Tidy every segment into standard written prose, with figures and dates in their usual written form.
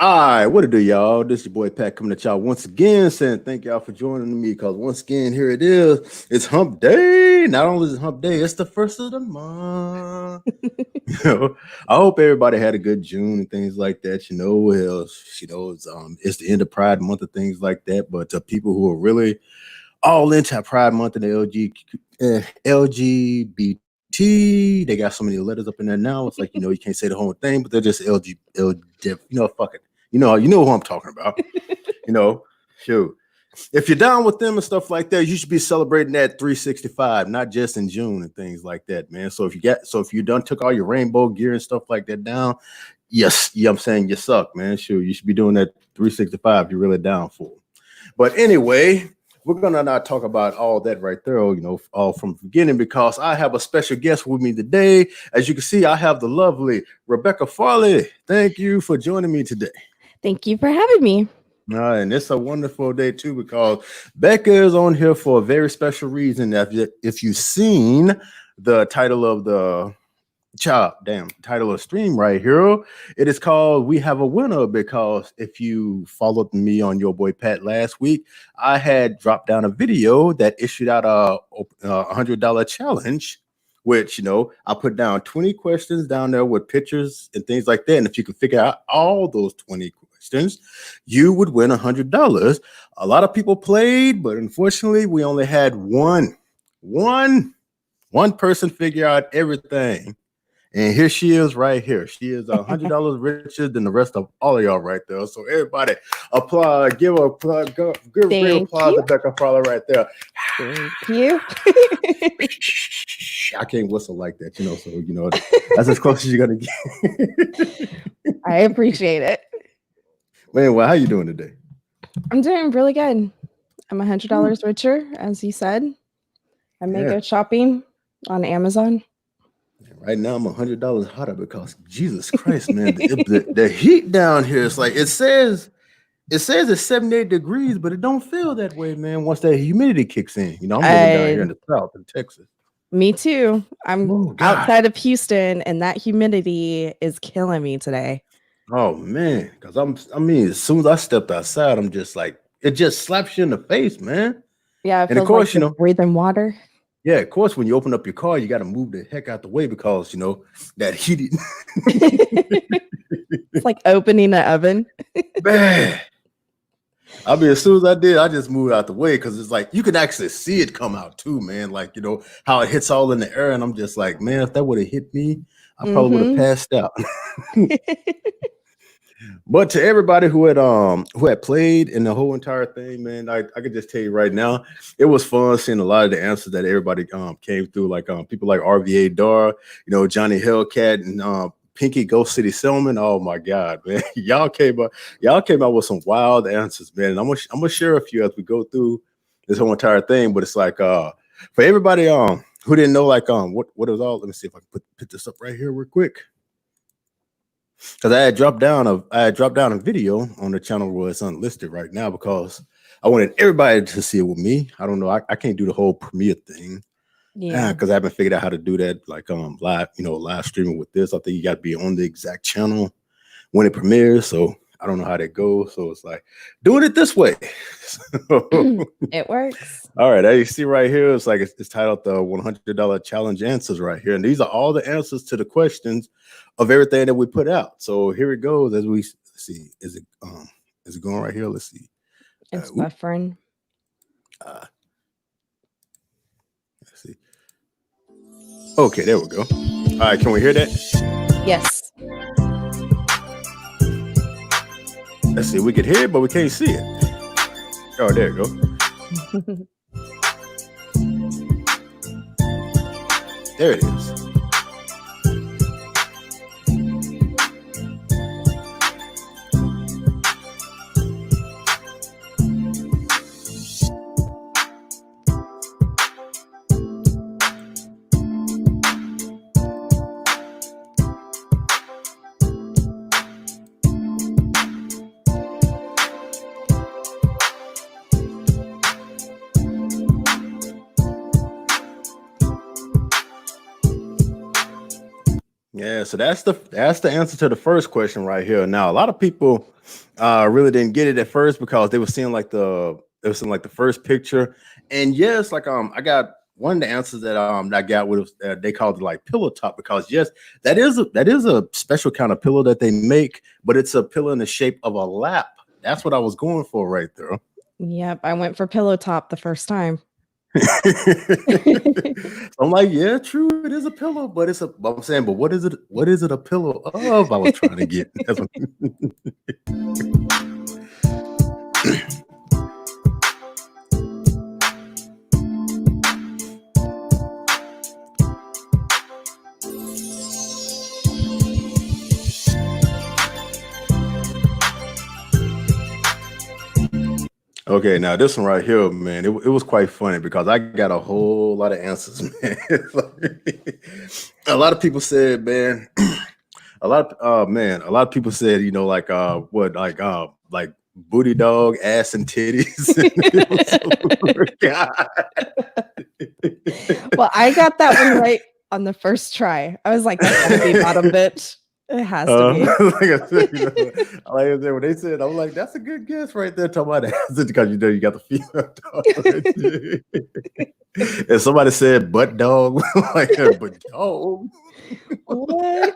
All right, what it do, y'all? This is your boy Pat coming at y'all once again, saying thank y'all for joining me. Because once again, here it is. It's Hump Day. Not only is it Hump Day, it's the first of the month. I hope everybody had a good June and things like that. It's the end of Pride Month and things like that. But to people who are really all into Pride Month and the LGBT, they got so many letters up in there now. It's like you can't say the whole thing, but they're just fuck it. You know who I'm talking about. Shoot. If you're down with them and stuff like that, you should be celebrating that 365, not just in June and things like that, man. So if you done took all your rainbow gear and stuff like that down, yes, I'm saying you suck, man. Shoot, you should be doing that 365. You're really down for. But anyway, we're gonna not talk about all that right there, all from the beginning, because I have a special guest with me today. As you can see, I have the lovely Rebecca Farley. Thank you for joining me today. Thank you for having me. And it's a wonderful day too, because Becca is on here for a very special reason. If you've seen the title of the title of stream right here, it is called "We Have a Winner," because if you followed me on Your Boy Pat last week, I had dropped down a video that issued out a $100 challenge, which I put down 20 questions down there with pictures and things like that, and if you can figure out all those 20 questions, you would win $100. A lot of people played, but unfortunately we only had one person figure out everything. And here she is right here. She is $100 richer than the rest of all of y'all right there. So everybody applaud, give a applause, give a real applause to Becca Farley right there. Thank you. I can't whistle like that, so that's as close as you're gonna get. I appreciate it. Man, well, how you doing today? I'm doing really good. I'm $100 richer, as you said. I may go shopping on Amazon. Right now, I'm $100 hotter because Jesus Christ, man, the heat down here is like it says it's 78 degrees, but it don't feel that way, man. Once that humidity kicks in, I'm living down here in the South in Texas. Me too. I'm outside of Houston, and that humidity is killing me today. Oh man, because as soon as I stepped outside, I'm just like it just slaps you in the face, man. Yeah, and of course, like breathing water. Yeah, of course, when you open up your car, you got to move the heck out the way because, that heated. It's like opening an oven. Man. As soon as I did, I just moved out the way because it's like you can actually see it come out too, man. Like, how it hits all in the air. And I'm just like, man, if that would have hit me, I probably would have passed out. But to everybody who had played in the whole entire thing, man, I could just tell you right now, it was fun seeing a lot of the answers that everybody came through, like people like RVA Dar, Johnny Hellcat and Pinky Ghost City Selman. Oh my God, man, y'all came out with some wild answers, man. And I'm gonna share a few as we go through this whole entire thing. But it's like for everybody who didn't know what it was all. Let me see if I can put this up right here real quick. Because I had dropped down a video on the channel where it's unlisted right now because I wanted everybody to see it with me. I don't know. I can't do the whole premiere thing. Yeah. Because I haven't figured out how to do that like live streaming with this. I think you got to be on the exact channel when it premieres. So I don't know how that goes. So it's like doing it this way. It works. All right. As you see right here, it's like it's titled the $100 challenge answers right here. And these are all the answers to the questions of everything that we put out. So here it goes as we see. Is it going right here? Let's see. It's buffering. Let's see. Okay, there we go. All right, can we hear that? Yes. Let's see. We can hear it, but we can't see it. Oh, there you go. There it is. Yeah, so that's the answer to the first question right here. Now, a lot of people really didn't get it at first because they were seeing like the first picture, and yes, like I got one of the answers that I got was they called it like pillow top because yes, that is a special kind of pillow that they make, but it's a pillow in the shape of a lap. That's what I was going for right there. Yep, I went for pillow top the first time. I'm like, yeah, true, it is a pillow, but I'm saying, but what is it? What is it a pillow of? I was trying to get. That's what, okay, now this one right here, man, it was quite funny because I got a whole lot of answers, man. A lot of people said, man, a lot of people said, like what, like booty dog, ass and titties. God. Well, I got that one right on the first try. I was like, that's gotta be bottom bitch. It has to be. Like I said, when they said, I'm like, that's a good guess right there. Talking about ass because you got the female dog right there. And somebody said butt dog, like but dog. What?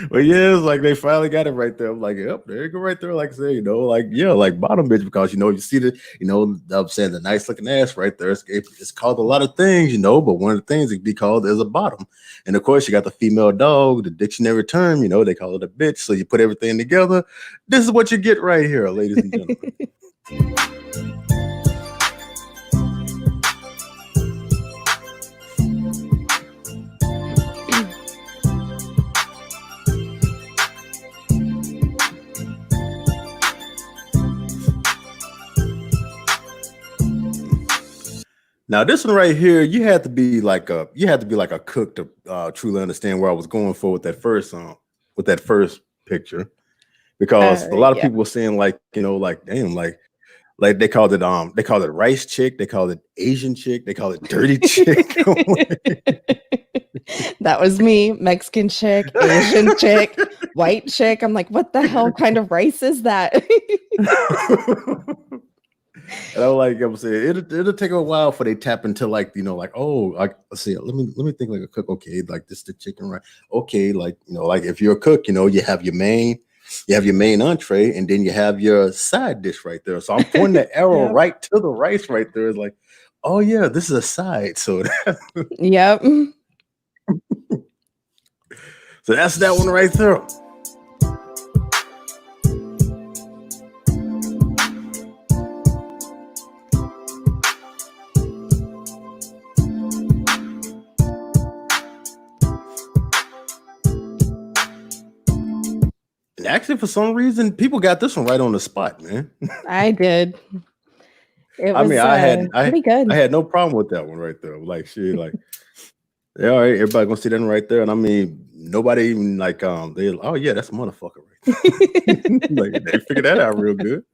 But yeah, it's like they finally got it right there. I'm like, yep, there you go, right there. Like I say, like yeah, like bottom bitch because you see I'm saying the nice looking ass right there. It's called a lot of things, but one of the things it be called is a bottom. And of course, you got the female dog, the dictionary term. They call it a bitch. So you put everything together. This is what you get right here, ladies and gentlemen. Now this one right here, you had to be like a cook to truly understand where I was going for with that first picture, because a lot of Yeah. people were saying like like damn like they called it rice chick, they called it Asian chick, they call it dirty chick. That was me. Mexican chick, Asian chick, white chick. I'm like, what the hell kind of rice is that? And I'm saying it'll take a while for they tap into like like, oh, like let's see, let me think like a cook. Okay, like this the chicken, right? Okay, like like if you're a cook, you have your main entree, and then you have your side dish right there. So I'm pointing the arrow Yep. right to the rice right there. It's like, oh yeah, this is a side. So Yep. so that's that one right there. And actually, for some reason, people got this one right on the spot, man. I did. It I was mean, pretty good. I had no problem with that one right there. Like shit, like yeah, all right, everybody gonna see that one right there. And I mean, nobody even like oh yeah, that's a motherfucker right there. Like they figured that out real good.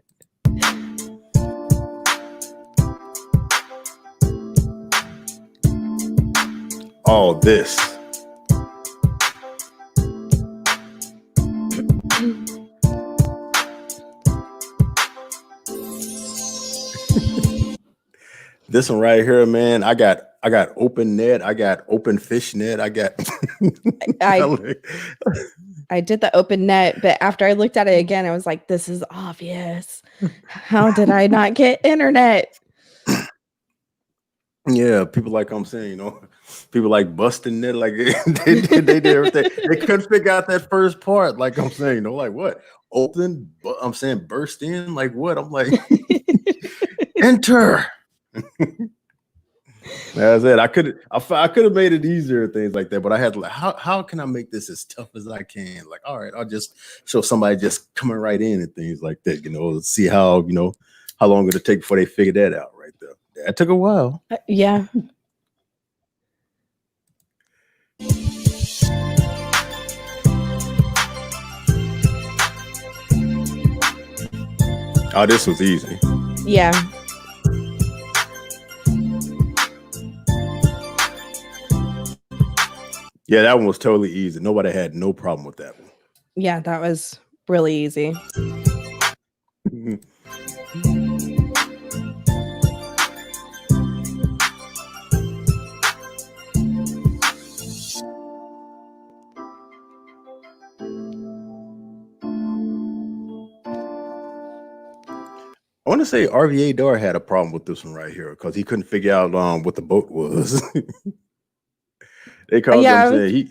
All this. This one right here, man. I got open net. I got open fish net. I got. I did the open net, but after I looked at it again, I was like, this is obvious. How did I not get internet? Yeah, people like I'm saying, people like busting net, like they did everything. They couldn't figure out that first part. Like I'm saying, like what? Open, I'm saying burst in, like what? I'm like, enter. That's it. I could have made it easier, things like that, but I had to like, how can I make this as tough as I can? Like, all right, I'll just show somebody just coming right in and things like that. See how how long it'll take before they figure that out right there. That took a while. Yeah. Oh, this was easy. Yeah. Yeah, that one was totally easy. Nobody had no problem with that one. Yeah, that was really easy. I want to say RVA Dar had a problem with this one right here because he couldn't figure out what the boat was. They called Yeah, them saying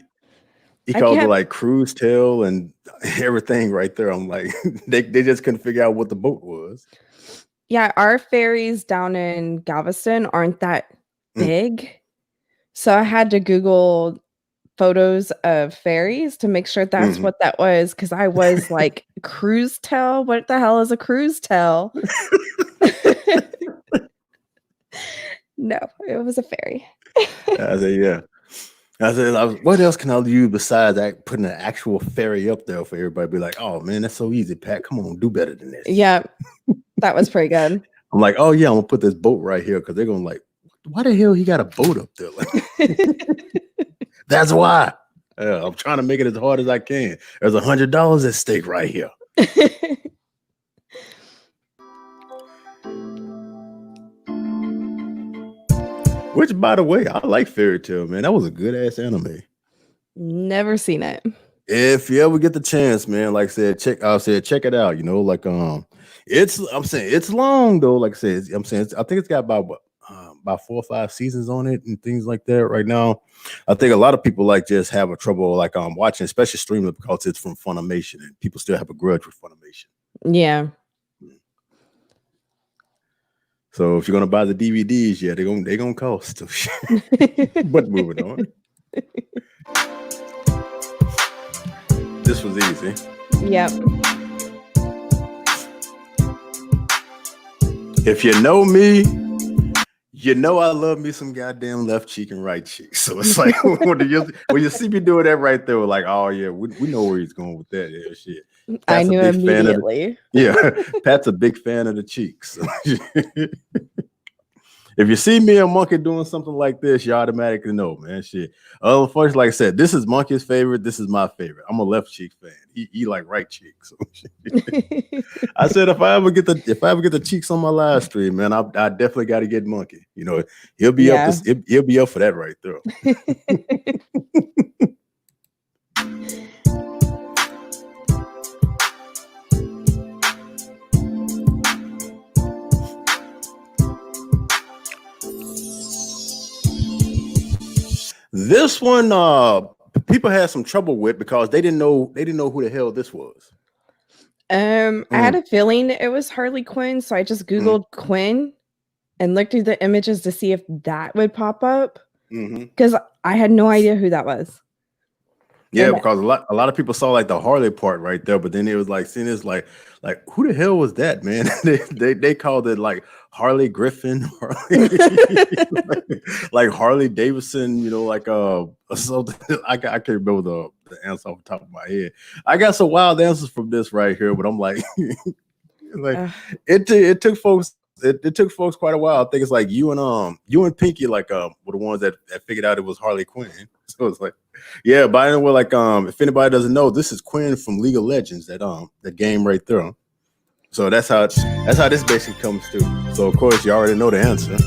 he I called it can't. like cruise tail and everything right there. I'm like, they just couldn't figure out what the boat was. Yeah, our ferries down in Galveston aren't that big. So I had to Google photos of ferries to make sure that's what that was, because I was like, cruise tail? What the hell is a cruise tail? No, it was a ferry. I said, yeah. I said, what else can I use besides putting an actual ferry up there for everybody to be like, oh man, that's so easy, Pat. Come on, do better than this. Yeah, that was pretty good. I'm like, oh yeah, I'm gonna put this boat right here because they're gonna like, why the hell he got a boat up there? Like, that's why. I'm trying to make it as hard as I can. There's $100 at stake right here. Which, by the way, I like Fairy Tail, man. That was a good ass anime. Never seen it. If you ever get the chance, man, like I said, check it out. You know, like I'm saying it's long though. Like I said, I think it's got about 4 or 5 seasons on it and things like that right now. I think a lot of people like just have a trouble like watching, especially streaming, because it's from Funimation and people still have a grudge with Funimation. Yeah. So if you're gonna buy the DVDs, yeah, they're gonna cost. But moving on. This was easy. Yep. If you know me, you know I love me some goddamn left cheek and right cheek. So it's like when you see me doing that right there, we're like, oh yeah, we know where he's going with that. Yeah, shit. I knew immediately. Pat's a big fan of the cheeks. If you see me and Monkey doing something like this, you automatically know, man. Shit. Unfortunately, like I said, this is Monkey's favorite. This is my favorite. I'm a left cheek fan. He like right cheek. So I said if I ever get the cheeks on my live stream, man, I definitely got to get Monkey. You know, he'll be up for that right there. This one, people had some trouble with because they didn't know who the hell this was. I had a feeling it was Harley Quinn, so I just Googled Quinn and looked through the images to see if that would pop up, because I had no idea who that was. Yeah, because a lot of people saw like the Harley part right there, but then it was like seeing this like who the hell was that, man? they called it like Harley Griffin, like Harley Davidson, you know, like something. I can't remember the answer off the top of my head. I got some wild answers from this right here, but I'm like, it took folks. It took folks quite a while. I think it's like you and Pinky like were the ones that figured out it was Harley Quinn. So it's like, yeah, by the way, like if anybody doesn't know, this is Quinn from League of Legends, that game right there. So that's how this basically comes through. So of course you already know the answer.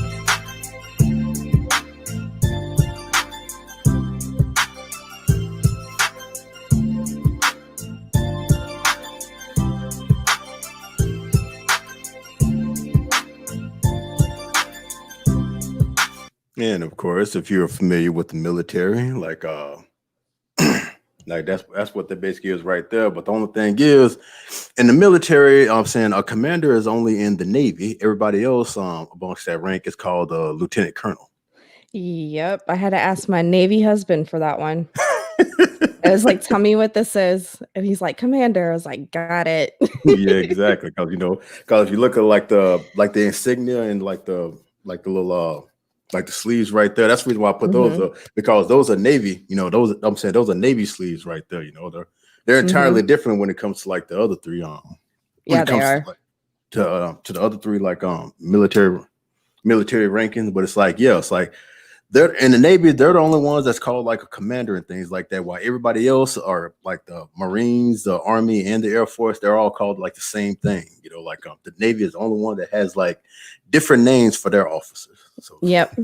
And of course, if you're familiar with the military, like like that's what that basically is right there. But the only thing is, in the military, I'm saying a commander is only in the Navy. Everybody else amongst that rank is called a lieutenant colonel. Yep, I had to ask my Navy husband for that one. I was like, tell me what this is. And he's like, commander. I was like, got it. Yeah, exactly. Because if you look at like the insignia and like the little like the sleeves right there. That's the reason why I put those up, because those are Navy, you know, those are Navy sleeves right there. You know, they're entirely different when it comes to like the other three. Yeah, they are. To the other three, like military rankings, but it's like, yeah, it's like they're in the Navy. They're the only ones that's called like a commander and things like that. While everybody else are like the Marines, the Army, and the Air Force, they're all called like the same thing. Like the Navy is the only one that has like different names for their officers. So Yep.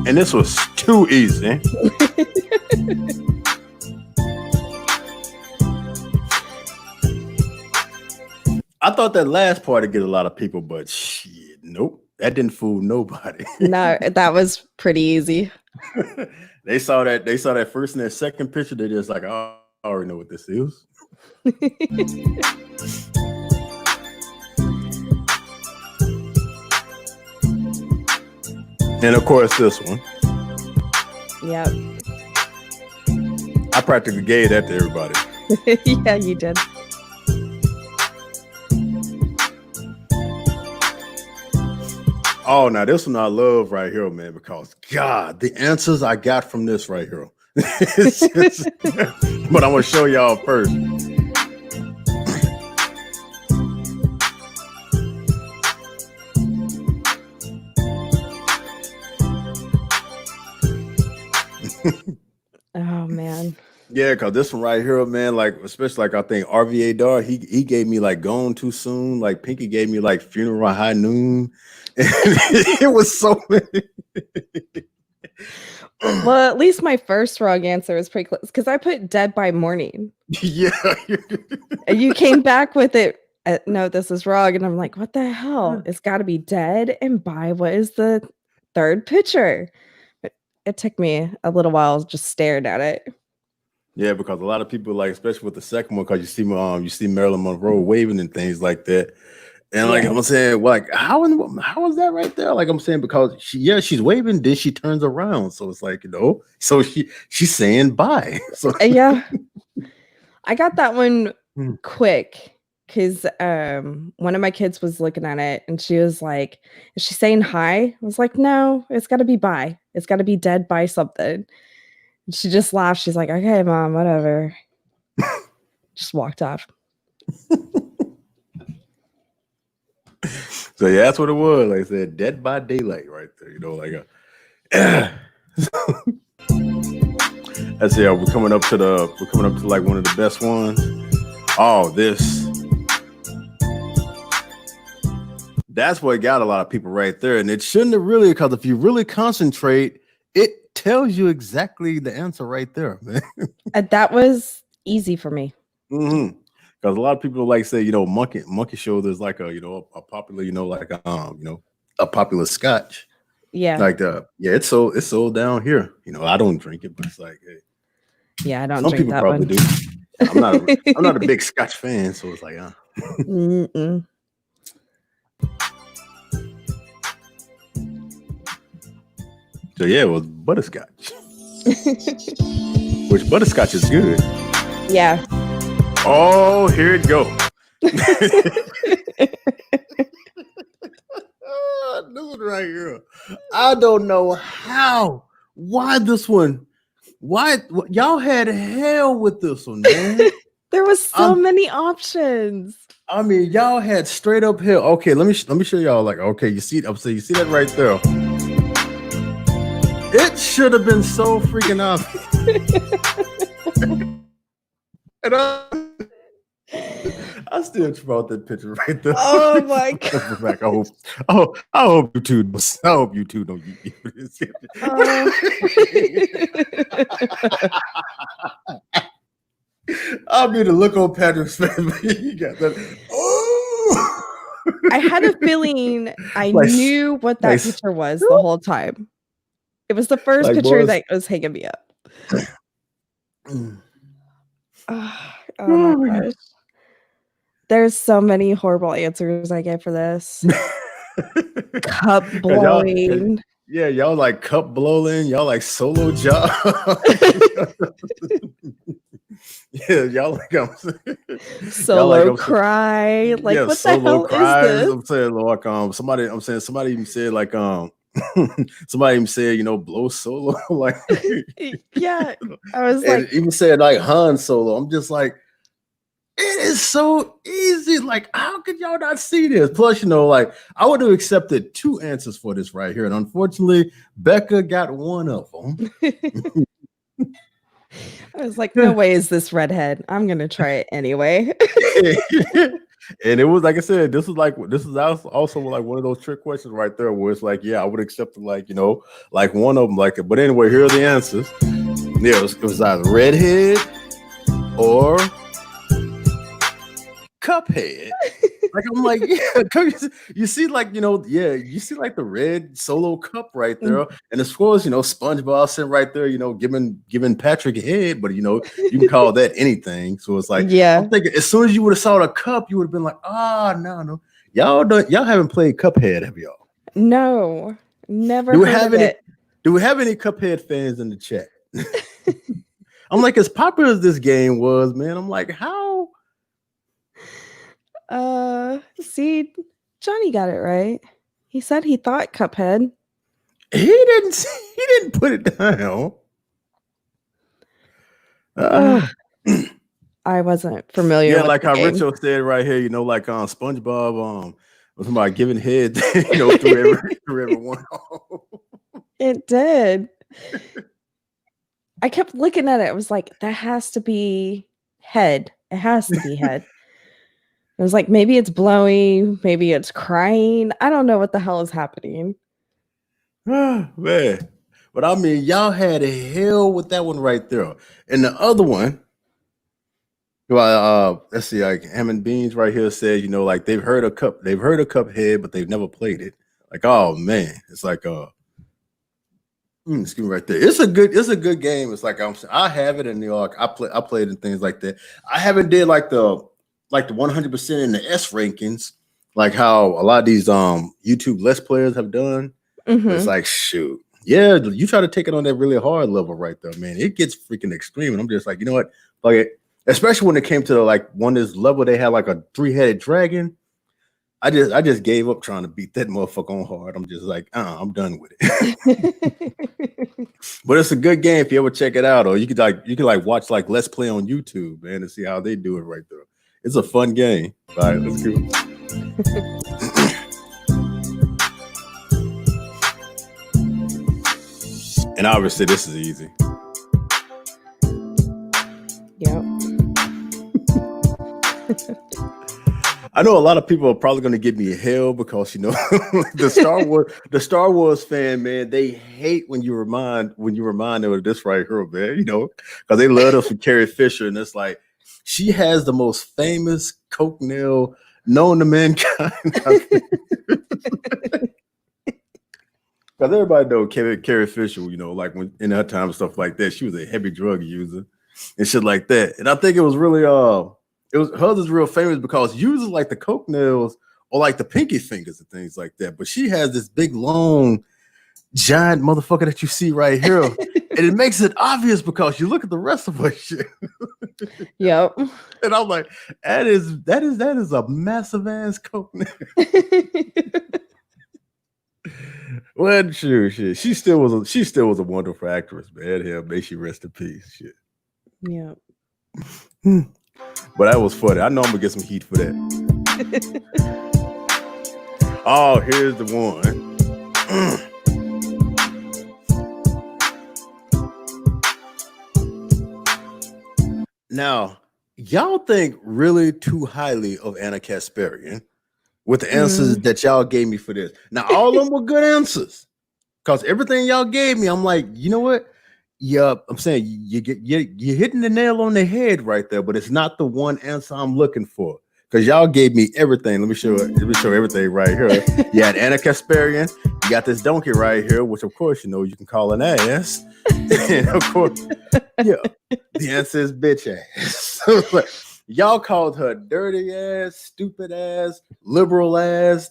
And this was too easy. I thought that last part would get a lot of people, but shit, nope. That didn't fool nobody. No, that was pretty easy. They saw that first and that second picture. They just like, oh, I already know what this is. And of course, this one. Yep. I practically gave that to everybody. Yeah, you did. Oh, now this one I love right here, man, because God, the answers I got from this right here. But I'm gonna show y'all first. Oh man. Yeah, because this one right here, man, like especially like I think RVA Dar, he gave me like Gone Too Soon. Like Pinky gave me like Funeral at High Noon. It was so many. Well, at least my first wrong answer was pretty close because I put Dead by Morning. Yeah. And you came back with it. No, this is wrong. And I'm like, what the hell? It's got to be Dead and by what is the third picture? It took me a little while just staring at it. Yeah, because a lot of people like, especially with the second one, because you see Marilyn Monroe waving and things like that. And like I'm saying, like how is that right there? Like I'm saying, because she's waving, then she turns around. So it's like, so she's saying bye. So yeah. I got that one quick because one of my kids was looking at it and she was like, is she saying hi? I was like, no, it's gotta be bye. It's gotta be dead by something. And she just laughed. She's like, okay, mom, whatever. Just walked off. So yeah, that's what it was. Like I said, Dead by Daylight, right there. Like that's it. We're coming up to like one of the best ones. Oh, that's what got a lot of people right there, and it shouldn't have really, because if you really concentrate, it tells you exactly the answer right there, man. That was easy for me. Mm-hmm. Because a lot of people like say, monkey shoulder is like a popular, a popular scotch. Yeah. Like it's sold down here. I don't drink it, but it's like, hey. Yeah, I don't Some drink people that probably one. do. I'm not a big scotch fan, so it's like, So yeah, it was butterscotch. Which butterscotch is good. Yeah. Oh, here it goes. This one right here. I don't know why this one. Why y'all had hell with this one, man? There was so many options. I mean, y'all had straight up hell. Okay, let me show y'all. Like, okay, you see that right there. It should have been so freaking obvious. And I still brought that picture right there. Oh my god! I hope you two don't eat this. I'll be the look on Patrick's face. You got that. Oh. I had a feeling I knew what that picture was the whole time. It was the first picture that was hanging me up. Oh my gosh. There's so many horrible answers I get for this. Cup blowing. Yeah, y'all like cup blowing. Y'all like solo job. Yeah, y'all like solo cry. Like, what the hell cries. is this? I'm saying, like, somebody even said like Somebody even said, blow solo. Like, Yeah, I was and like, even said like Han Solo. I'm just like, it is so easy. Like, how could y'all not see this? Plus, like I would have accepted 2 answers for this right here. And unfortunately, Becca got one of them. I was like, no way is this redhead. I'm gonna try it anyway. And it was like I said, this is also like one of those trick questions right there where it's like, yeah, I would accept it, like, like one of them, like it. But anyway, here are the answers. Yeah, it was either redhead or Cuphead. Like, I'm like, yeah, you see, like, you see like the red solo cup right there. And as far as SpongeBob sitting right there, giving Patrick a head, but you can call that anything. So it's like, Yeah. I'm thinking as soon as you would have saw the cup, you would have been like, no. Y'all haven't played Cuphead, have y'all? No, never Do we heard have of any it. do we have any Cuphead fans in the chat? I'm like, as popular as this game was, man, I'm like, how? See, Johnny got it right. He said he thought Cuphead. He didn't put it down. I wasn't familiar with like the how game. Richo said right here, like on SpongeBob, was somebody giving head, through everyone. It did. I kept looking at it. I was like, that has to be head. It has to be head. I was like, maybe it's blowing, maybe it's crying. I don't know what the hell is happening. Man. But I mean, y'all had a hell with that one right there. And the other one, well, let's see, like Hammond Beans right here said, like they've heard of Cuphead, but they've never played it. Like, oh man, it's like excuse me right there. It's a good game. It's like I have it in New York. I played and things like that. I haven't did like the 100% in the S rankings, like how a lot of these YouTube Let's Players have done. It's like, shoot. Yeah, you try to take it on that really hard level right there, man. It gets freaking extreme. And I'm just like, you know what? Like, especially when it came to like one of this level, they had like a 3-headed dragon. I just gave up trying to beat that motherfucker on hard. I'm just like, I'm done with it. But it's a good game if you ever check it out, or you could watch like Let's Play on YouTube, man, to see how they do it right there. It's a fun game. All right, let's go. And obviously, this is easy. Yep. I know a lot of people are probably going to give me hell because the Star Wars fan, man, they hate when you remind them of this right here, man. Because they love us for Carrie Fisher, and it's like she has the most famous coke nail known to mankind. Because everybody know Carrie Fisher, like when in her time and stuff like that, she was a heavy drug user and shit like that. And I think it was really hers is real famous because uses like the coke nails or like the pinky fingers and things like that. But she has this big, long, giant motherfucker that you see right here. And it makes it obvious because you look at the rest of her shit. Yep. And I'm like, that is a massive ass coke nail. Well, sure, shit. She still was a wonderful actress, man. Hell, may she rest in peace. Shit. Yeah. But that was funny. I know I'm gonna get some heat for that. Oh, here's the one. Now, y'all think really too highly of Anna Kasparian with the answers that y'all gave me for this. Now, all of them were good answers. Because everything y'all gave me, I'm like, you know what? Yeah, I'm saying you're hitting the nail on the head right there, but it's not the one answer I'm looking for. Because y'all gave me everything. Let me show everything right here. You had Anna Kasparian. You got this donkey right here, which of course you can call an ass. And of course, yeah, the answer is bitch ass. Y'all called her dirty ass, stupid ass, liberal ass.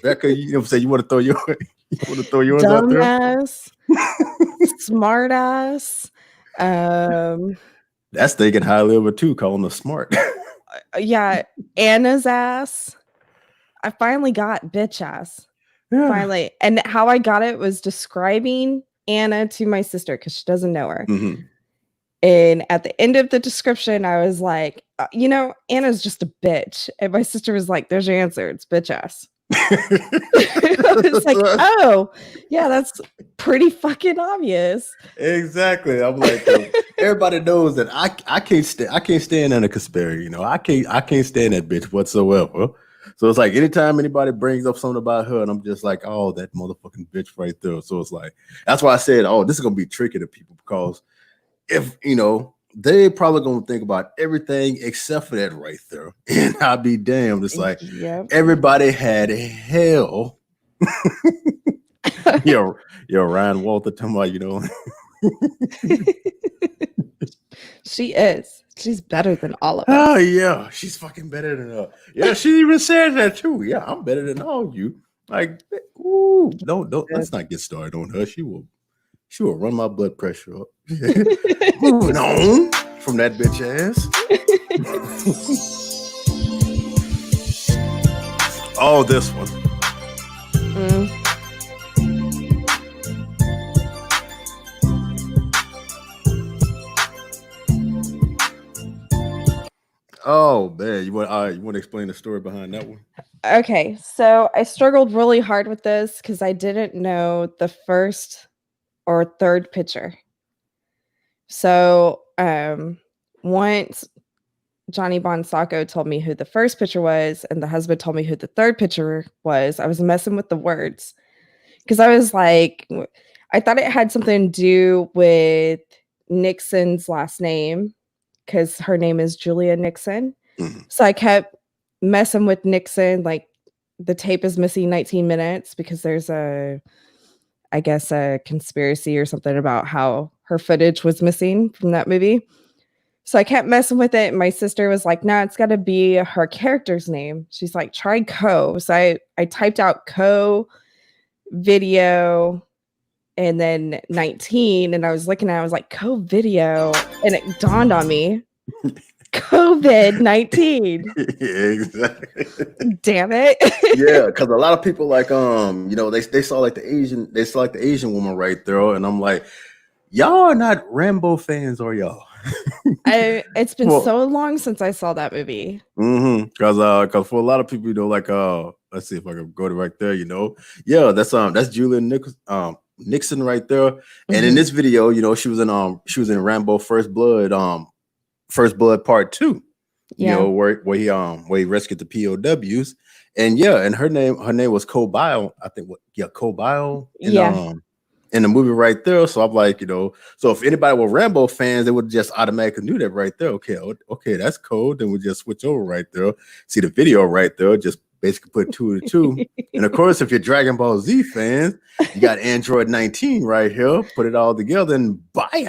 Becca, you want to throw yours out there? Dumbass, smart ass. That's thinking highly of her too, calling her smart. Yeah, Anna's ass. I finally got bitch ass. Finally. And how I got it was describing Anna to my sister because she doesn't know her. Mm-hmm. And at the end of the description, I was like, Anna's just a bitch. And my sister was like, there's your answer. It's bitch ass. I was like, oh, yeah, that's pretty fucking obvious. Exactly. I'm like, everybody knows that I can't stand Anna Kasperi. I can't stand that bitch whatsoever. So it's like anytime anybody brings up something about her, and I'm just like, oh, that motherfucking bitch right there. So it's like, that's why I said, oh, this is gonna be tricky to people, because if they probably gonna think about everything except for that right there. And I'll be damned. It's like, everybody had hell. yo, Ryan Walter talking about, She is. She's better than all of us. Oh yeah, she's fucking better than her. Yeah, she even said that too. Yeah, I'm better than all you. Like, ooh, don't let's not get started on her. She will run my blood pressure up. Moving on from that bitch ass. Oh, this one. Oh man, you want to explain the story behind that one? Okay, so I struggled really hard with this because I didn't know the first or third picture. So once Johnny Bonsacco told me who the first picture was, and the husband told me who the third picture was, I was messing with the words because I was like, I thought it had something to do with Nixon's last name because her name is Julia Nixon. Mm-hmm. So I kept messing with Nixon, like the tape is missing 19 minutes because there's a conspiracy or something about how her footage was missing from that movie. So I kept messing with it. And my sister was like, nah, it's got to be her character's name. She's like, try Co. So I typed out Co video and then 19. And I was looking at it, I was like, Co video. And it dawned on me. COVID-19. Exactly. Damn it. Yeah, because a lot of people like they saw like the Asian woman right there, and I'm like, y'all are not Rambo fans, are y'all? It's been so long since I saw that movie. Because for a lot of people, like let's see if I can go to right there. Yeah, that's Julia Nixon right there. And in this video, she was in Rambo First Blood Part 2. Where he rescued the POWs, and and her name was Cole Bile, I think. Cole Bile in the movie right there. So I'm like, so if anybody were Rambo fans, they would just automatically knew that right there. Okay, that's Cole. Then we just switch over right there, see the video right there, just basically put 2 and 2. And of course, if you're Dragon Ball Z fans, you got Android 19 right here. Put it all together and bye.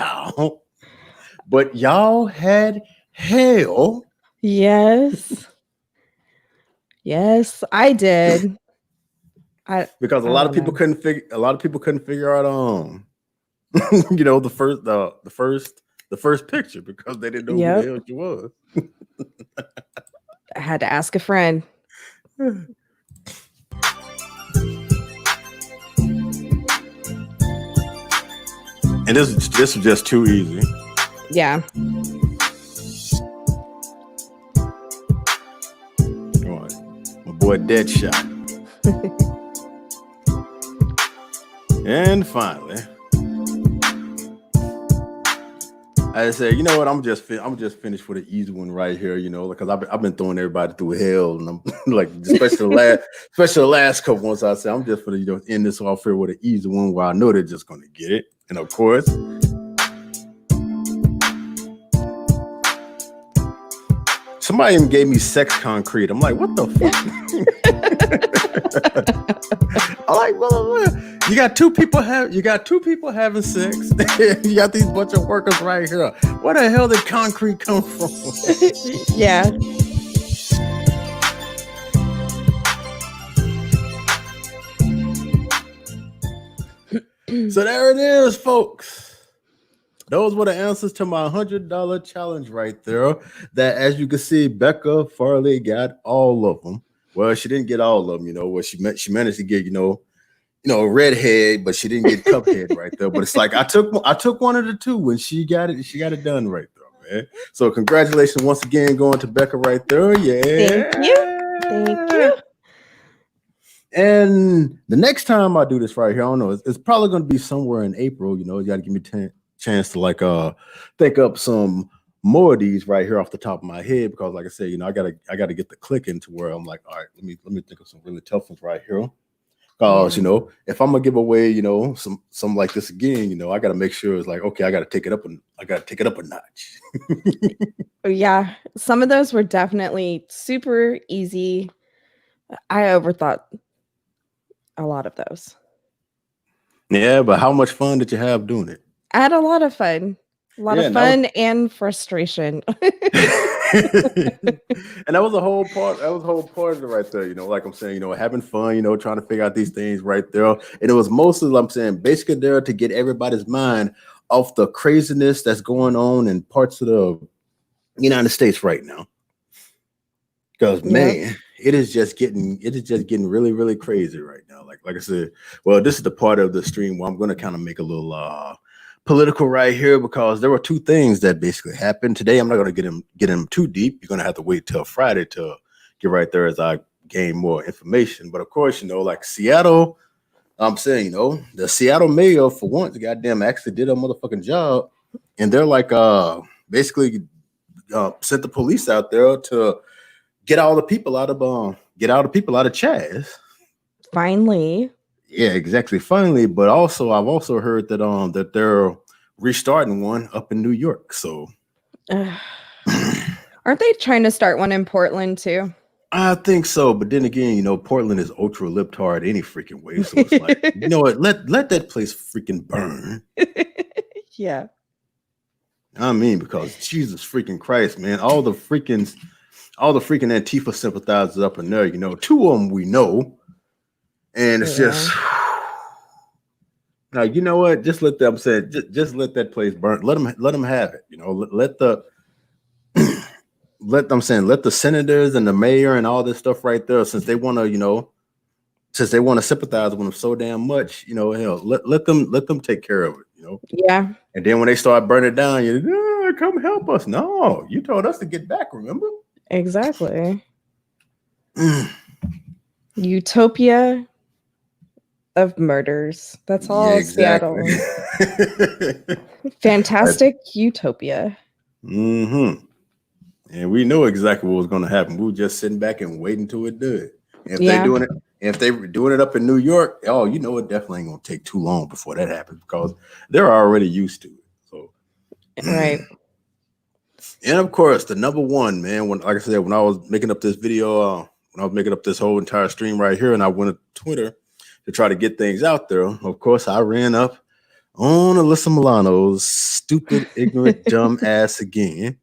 But y'all had hell. Yes, I did. Because a lot of people couldn't figure out the first picture because they didn't know who the hell she was. I had to ask a friend. And this was just too easy. Yeah. My boy Deadshot. And finally, I said, you know what? I'm just finished with an easy one right here. Because I've been throwing everybody through hell, and I'm like, especially the last couple ones. I said I'm just gonna end this off here with an easy one where I know they're just gonna get it. And of course, somebody even gave me Sex Concrete. I'm like, what the fuck? I'm like, well, you got two people having sex. You got these bunch of workers right here. Where the hell did concrete come from? Yeah. So there it is, folks. Those were the answers to my $100 challenge right there. That, as you can see, Becca Farley got all of them. Well, she didn't get all of them, Well, she managed to get, redhead, but she didn't get cuphead right there. But it's like I took one of the two, and she got it done right there, man. So congratulations once again going to Becca right there. Yeah. Thank you. And the next time I do this right here, I don't know, it's probably going to be somewhere in April. You got to give me a chance to think up some more of these right here off the top of my head, because like I said, I gotta get the click into where I'm like, all right, let me think of some really tough ones right here. Because if I'm gonna give away, some like this again, I gotta make sure it's like, okay, I gotta take it up a notch. Yeah, some of those were definitely super easy. I overthought a lot of those. Yeah, but how much fun did you have doing it? I had a lot of fun. And frustration. And that was a whole part. That was a whole part of it right there. Like I'm saying, having fun, trying to figure out these things right there. And it was mostly, I'm saying, basically there to get everybody's mind off the craziness that's going on in parts of the United States right now. Because man, it is just getting really, really crazy right now. Like I said, well, this is the part of the stream where I'm going to kind of make a little political right here, because there were two things that basically happened today. I'm not going to get them too deep. You're going to have to wait till Friday to get right there as I gain more information. But of course, like Seattle, I'm saying, the Seattle mayor for once, goddamn, actually did a motherfucking job, and they're like, basically, sent the police out there to get all the people out of Chaz. Finally. Yeah, exactly. Finally, but also I've also heard that that they're restarting one up in New York. So aren't they trying to start one in Portland too? I think so, but then again, Portland is ultra libtard any freaking way. So it's like, you know what? Let that place freaking burn. Yeah. I mean, because Jesus freaking Christ, man, all the freaking Antifa sympathizers up in there, two of them we know. And it's just, now, you know what? Just let them say, just let that place burn. Let them have it. Let the senators and the mayor and all this stuff right there, since they want to sympathize with them so damn much, hell, let them take care of it. Yeah. And then when they start burning it down, come help us. No, you told us to get back. Remember? Exactly. Utopia of murders. That's all. Yeah, exactly. Seattle. Fantastic utopia. Mm-hmm. And we know exactly what was going to happen. We were just sitting back and waiting till it did. If they were doing it up in New York, it definitely ain't gonna take too long before that happens, because they're already used to it. So right. And of course, the number one, man, when I was making up this video, when I was making up this whole entire stream right here, and I went to Twitter to try to get things out there, of course, I ran up on Alyssa Milano's stupid, ignorant, dumb ass again.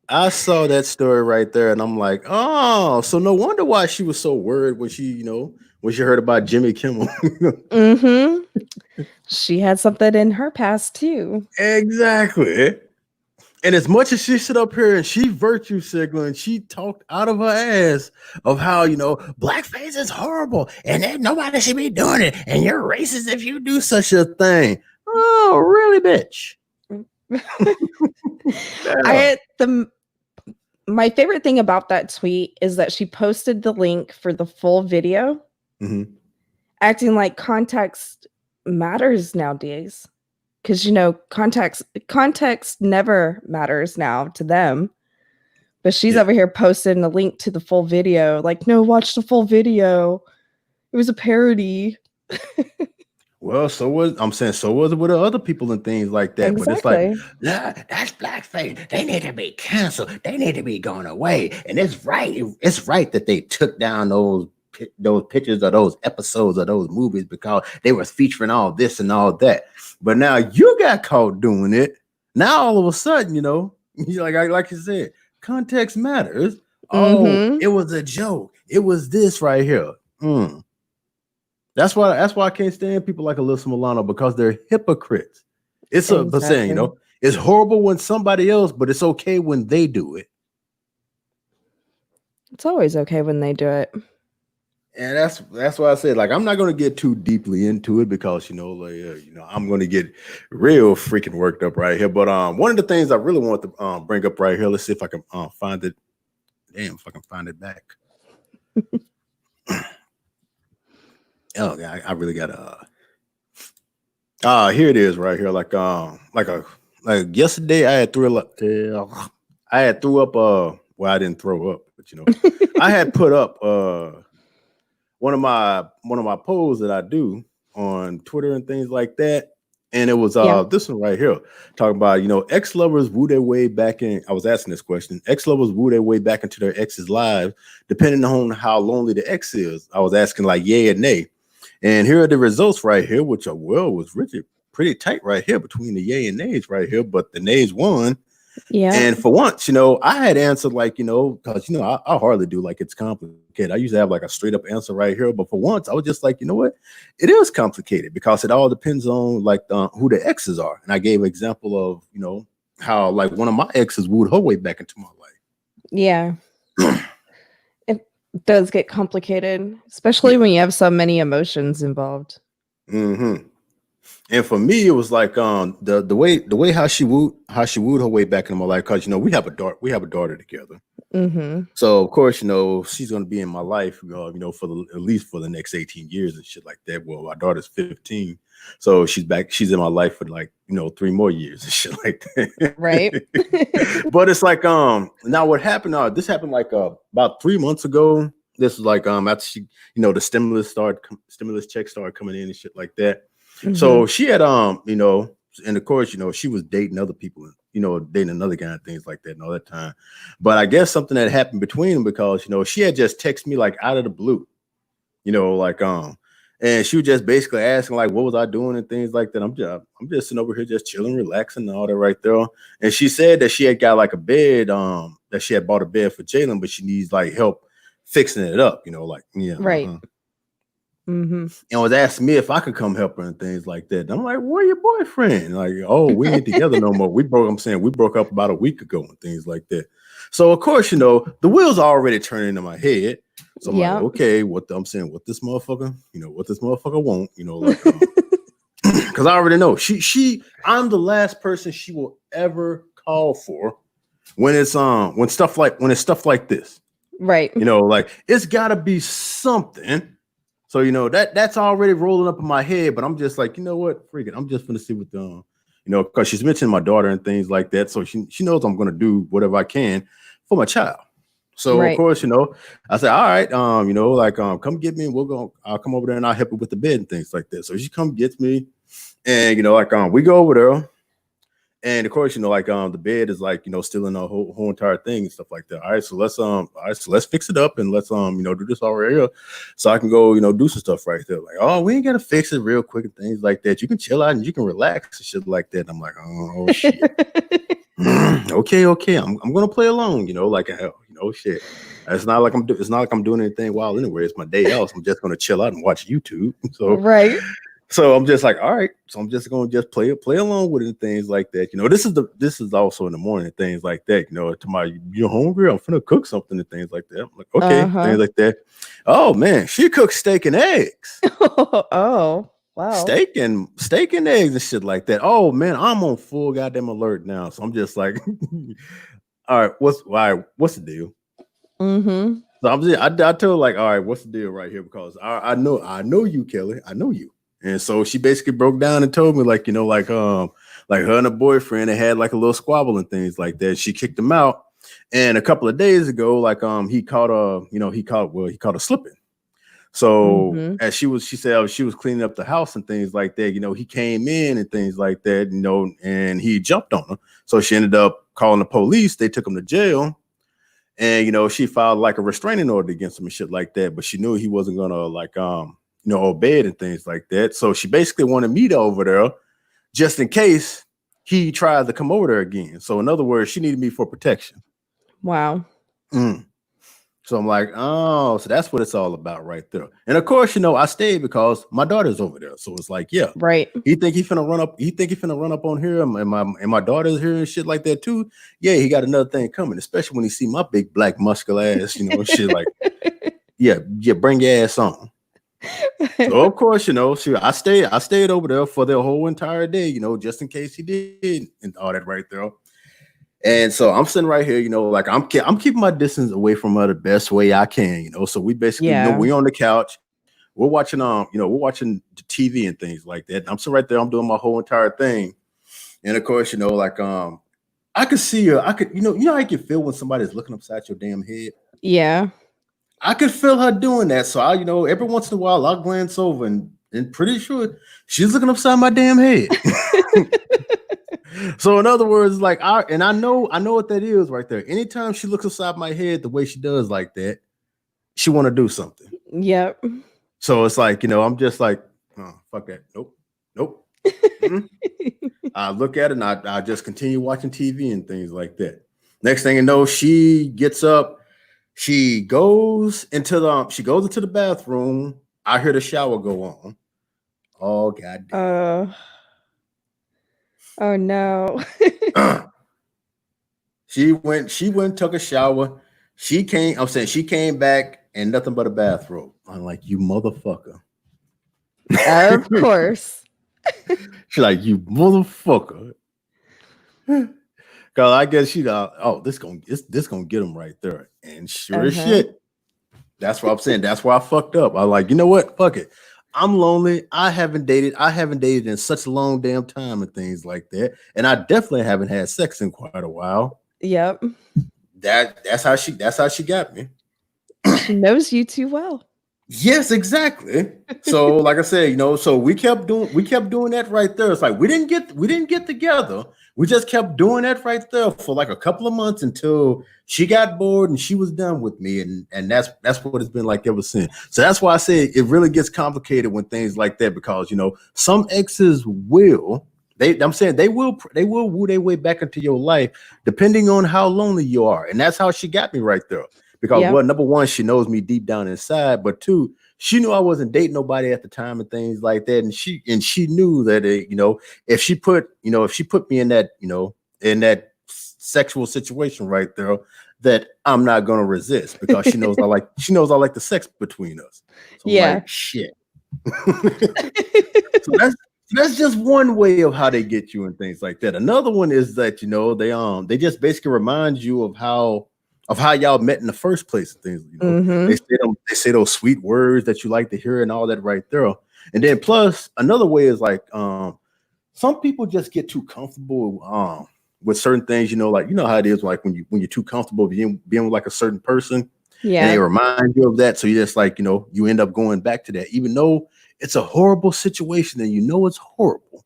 I saw that story right there, and I'm like, oh, so no wonder why she was so worried when she heard about Jimmy Kimmel. Mm-hmm. She had something in her past too. Exactly. And as much as she sit up here and she virtue signaled and she talked out of her ass of how, blackface is horrible and nobody should be doing it, and you're racist if you do such a thing. Oh, really, bitch? My favorite thing about that tweet is that she posted the link for the full video, acting like context matters nowadays. Because, context never matters now to them. But she's over here posting a link to the full video. Like, no, watch the full video. It was a parody. Well, so was it with other people and things like that. Exactly. But it's like, nah, that's blackface. They need to be canceled. They need to be going away. And it's right. It's right that they took down those pictures of those episodes of those movies because they were featuring all this and all that. But now you got caught doing it. Now all of a sudden, like you said, context matters. Oh, it was a joke. It was this right here. That's why I can't stand people like Alyssa Milano, because they're hypocrites. It's saying, it's horrible when somebody else, but it's okay when they do it. It's always okay when they do it. And that's why I said, like, I'm not gonna get too deeply into it because I'm gonna get real freaking worked up right here. But one of the things I really want to bring up right here, let's see if I can find it. Damn, if I can find it back. Oh yeah, I really gotta here it is right here. Like yesterday I had threw up well, I didn't throw up, but I had put up one of my polls that I do on Twitter and things like that. And it was this one right here talking about, ex-lovers woo their way back in. I was asking this question. Ex-lovers woo their way back into their ex's lives, depending on how lonely the ex is. I was asking like yay or nay. And here are the results right here, which was really pretty tight right here between the yay and nays right here. But the nays won. Yeah. And for once, I had answered like, because, I hardly do like it's complicated. I usually have like a straight up answer right here. But for once, I was just like, you know what? It is complicated because it all depends on like who the exes are. And I gave an example of, how like one of my exes wooed her way back into my life. Yeah. It does get complicated, especially when you have so many emotions involved. Mm-hmm. And for me, it was like the way how she wooed her way back in my life, because we have a daughter together. Mm-hmm. So of course, she's gonna be in my life, at least for the next 18 years and shit like that. Well, my daughter's 15, so she's in my life for like 3 more years and shit like that. Right. But it's like now what happened? This happened like about 3 months ago. This was like after she, the stimulus check started coming in and shit like that. Mm-hmm. So she had and of course, she was dating other people, dating another guy and things like that and all that time. But I guess something that happened between them because, she had just texted me like out of the blue, and she was just basically asking like, what was I doing and things like that. I'm just sitting over here just chilling, relaxing and all that right there. And she said that she had got like a bed, that she had bought a bed for Jalen, but she needs like help fixing it up, right. Mm-hmm. And was asking me if I could come help her and things like that. And I'm like, where your boyfriend? Like, oh, we ain't together no more. We broke up about a week ago and things like that. So of course, the wheels are already turning in my head. So I'm like, okay, what this motherfucker, what this motherfucker want, because I already know I'm the last person she will ever call for when it's stuff like this. Right. Like it's gotta be something. So, that's already rolling up in my head, but I'm just like, you know what? Freaking, I'm just going to see what because she's mentioned my daughter and things like that. So she knows I'm going to do whatever I can for my child. So, Of course, I said, all right, come get me and I'll come over there and I'll help her with the bed and things like that. So she come gets me and, we go over there. And of course, the bed is like, still in the whole entire thing and stuff like that. All right, so let's fix it up and let's do this all right here, so I can go, do some stuff right there. Like, oh, we ain't gotta fix it real quick and things like that. You can chill out and you can relax and shit like that. And I'm like, oh shit. Okay, I'm gonna play along, like shit. It's not like I'm doing anything wild anyway. It's my day else. I'm just gonna chill out and watch YouTube. So right. So I'm just like, all right. So I'm just gonna just play along with it and things like that. This is also in the morning and things like that. Tomorrow you're hungry. I'm finna cook something and things like that. I'm like, okay, things like that. Oh man, she cooks steak and eggs. Oh wow, steak and eggs and shit like that. Oh man, I'm on full goddamn alert now. So I'm just like, all right, what's the deal? Mm-hmm. So I told her like, all right, what's the deal right here? Because I know you, Kelly. I know you. And so she basically broke down and told me like, like her and her boyfriend, they had like a little squabble and things like that. She kicked him out. And a couple of days ago, like he caught her slipping. So as she said she was cleaning up the house and things like that, he came in and things like that, and he jumped on her. So she ended up calling the police. They took him to jail. And she filed like a restraining order against him and shit like that. But she knew he wasn't gonna like obey it and things like that. So she basically wanted me to over there just in case he tried to come over there again. So in other words, she needed me for protection. Wow. So I'm like, oh, so that's what it's all about right there. And of course, I stayed because my daughter's over there. So it's like, yeah, right. He think he finna run up on here, and my daughter's here and shit like that too. Yeah, he got another thing coming, especially when he see my big black muscular ass, shit like. yeah, bring your ass on. So of course, I stayed over there for the whole entire day, just in case he did and all that right there. And so I'm sitting right here, like I'm keeping my distance away from her the best way I can, So we basically, Yeah. we're on the couch, we're watching we're watching the TV and things like that. I'm sitting right there, I'm doing my whole entire thing. And of course, like I could see her, I could, how you can feel when somebody's looking upside your damn head. Yeah. I could feel her doing that. So I, every once in a while I'll glance over and pretty sure she's looking upside my damn head. So in other words, like I know what that is right there. Anytime she looks upside my head the way she does like that, she want to do something. Yep. So it's like, I'm just like, oh, fuck that. Nope. Mm-hmm. I look at it and I just continue watching TV and things like that. Next thing you know, she gets up, she goes into the bathroom. I hear the shower go on. Oh goddamn. Oh no. She went, took a shower. She came back and nothing but a bathrobe. I'm like, you motherfucker. Of course. She's like, you motherfucker. Cause I guess she thought, this gonna get him right there. And sure as shit. That's what I'm saying. That's where I fucked up. I'm like, you know what? Fuck it. I'm lonely. I haven't dated in such a long damn time and things like that. And I definitely haven't had sex in quite a while. Yep. That's how she got me. She knows you too well. Yes, exactly. So like I said, so we kept doing that right there. It's like we didn't get together. We just kept doing that right there for like a couple of months until she got bored and she was done with me. And that's what it's been like ever since. So that's why I say it really gets complicated when things like that, because some exes will woo their way back into your life depending on how lonely you are. And that's how she got me right there. Because well, number one, she knows me deep down inside, but two, she knew I wasn't dating nobody at the time and things like that. And she knew that if she put me in that in that sexual situation right there, that I'm not gonna resist, because she knows I like the sex between us. So yeah, like, shit. So that's just one way of how they get you and things like that. Another one is that they just basically remind you of how y'all met in the first place and things. They say those sweet words that you like to hear and all that right there. And then plus another way is like some people just get too comfortable with certain things, like how it is, like when you're too comfortable being with like a certain person, and they remind you of that. So you just like, you end up going back to that, even though it's a horrible situation and it's horrible,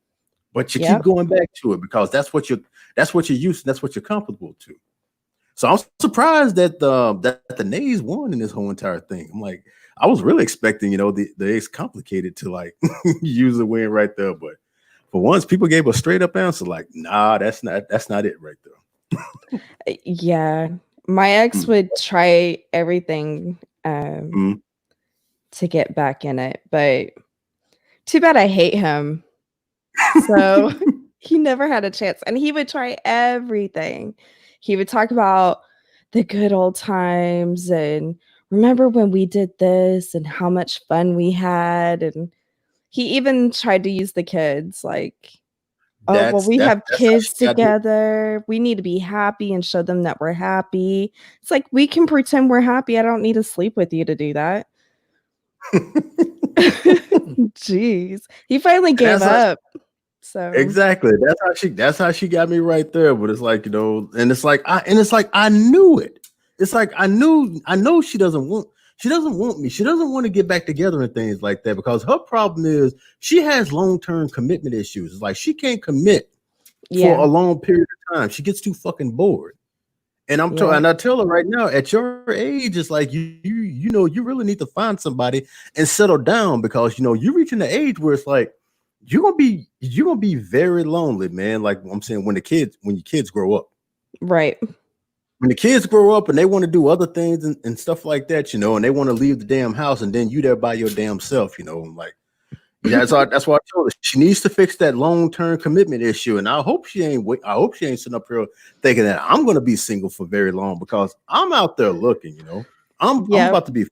but you keep going back to it because that's what you're used to, that's what you're comfortable to. So I'm surprised that the Nays won in this whole entire thing. I'm like, I was really expecting, the Ace Complicated to like use the win right there, but for once, people gave a straight up answer like, nah, that's not it right there. Yeah, my ex would try everything to get back in it, but too bad I hate him. So he never had a chance, and he would try everything. He would talk about the good old times and remember when we did this and how much fun we had. And he even tried to use the kids like, we have kids together. We need to be happy and show them that we're happy. It's like, we can pretend we're happy. I don't need to sleep with you to do that. Jeez. He finally gave up. So exactly, that's how she got me right there. But it's like, and it's like I knew it. It's like I know she doesn't want me. She doesn't want to get back together and things like that, because her problem is she has long-term commitment issues. It's like she can't commit for a long period of time. She gets too fucking bored. And and I tell her right now, at your age, it's like you really need to find somebody and settle down, because you're reaching the age where it's like you're gonna be very lonely, man. Like I'm saying, when your kids grow up, right? When the kids grow up and they want to do other things and stuff like that, and they want to leave the damn house, and then you there by your damn self, like that's why I told her she needs to fix that long-term commitment issue. And I hope she ain't sitting up here thinking that I'm gonna be single for very long, because I'm out there looking, I'm about to be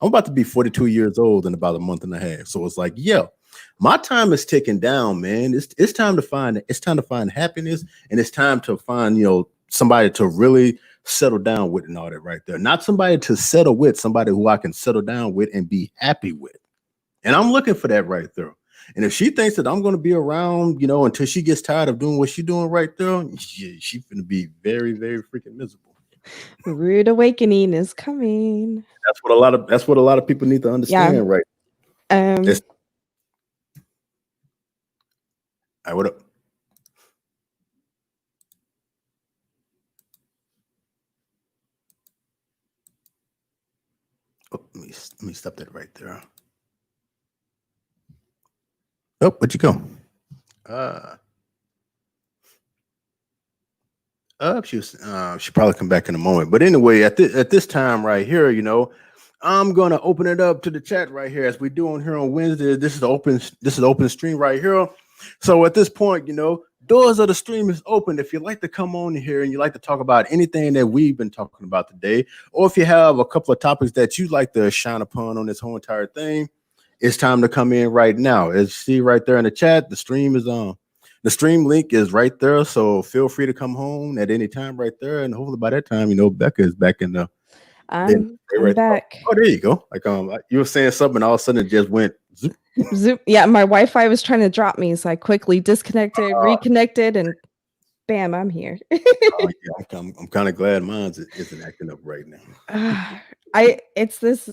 I'm about to be 42 years old in about a month and a half. So it's like, yeah, my time is ticking down, man. It's time to find happiness, and it's time to find, somebody to really settle down with and all that right there. Not somebody to settle with, somebody who I can settle down with and be happy with. And I'm looking for that right there. And if she thinks that I'm going to be around, until she gets tired of doing what she's doing right there, she's going to be very, very freaking miserable. Rude awakening is coming. That's what a lot of people need to understand, right? All right, what up? Oh, let me stop that right there. Oh, where'd you go? She'll probably come back in a moment. But anyway, at this time right here, I'm gonna open it up to the chat right here as we do on here on Wednesday. This is open stream right here. So at this point, doors of the stream is open. If you'd like to come on here and you'd like to talk about anything that we've been talking about today, or if you have a couple of topics that you'd like to shine upon on this whole entire thing, it's time to come in right now. As you see right there in the chat, the stream is on. The stream link is right there, so feel free to come home at any time right there. And hopefully by that time, Becca is back in the. I'm back. Oh, there you go. Like you were saying something, and all of a sudden it just went zoop. Zoop. Yeah, my Wi-Fi was trying to drop me, so I quickly disconnected, reconnected, and bam, I'm here. I'm kind of glad mine isn't acting up right now. It's this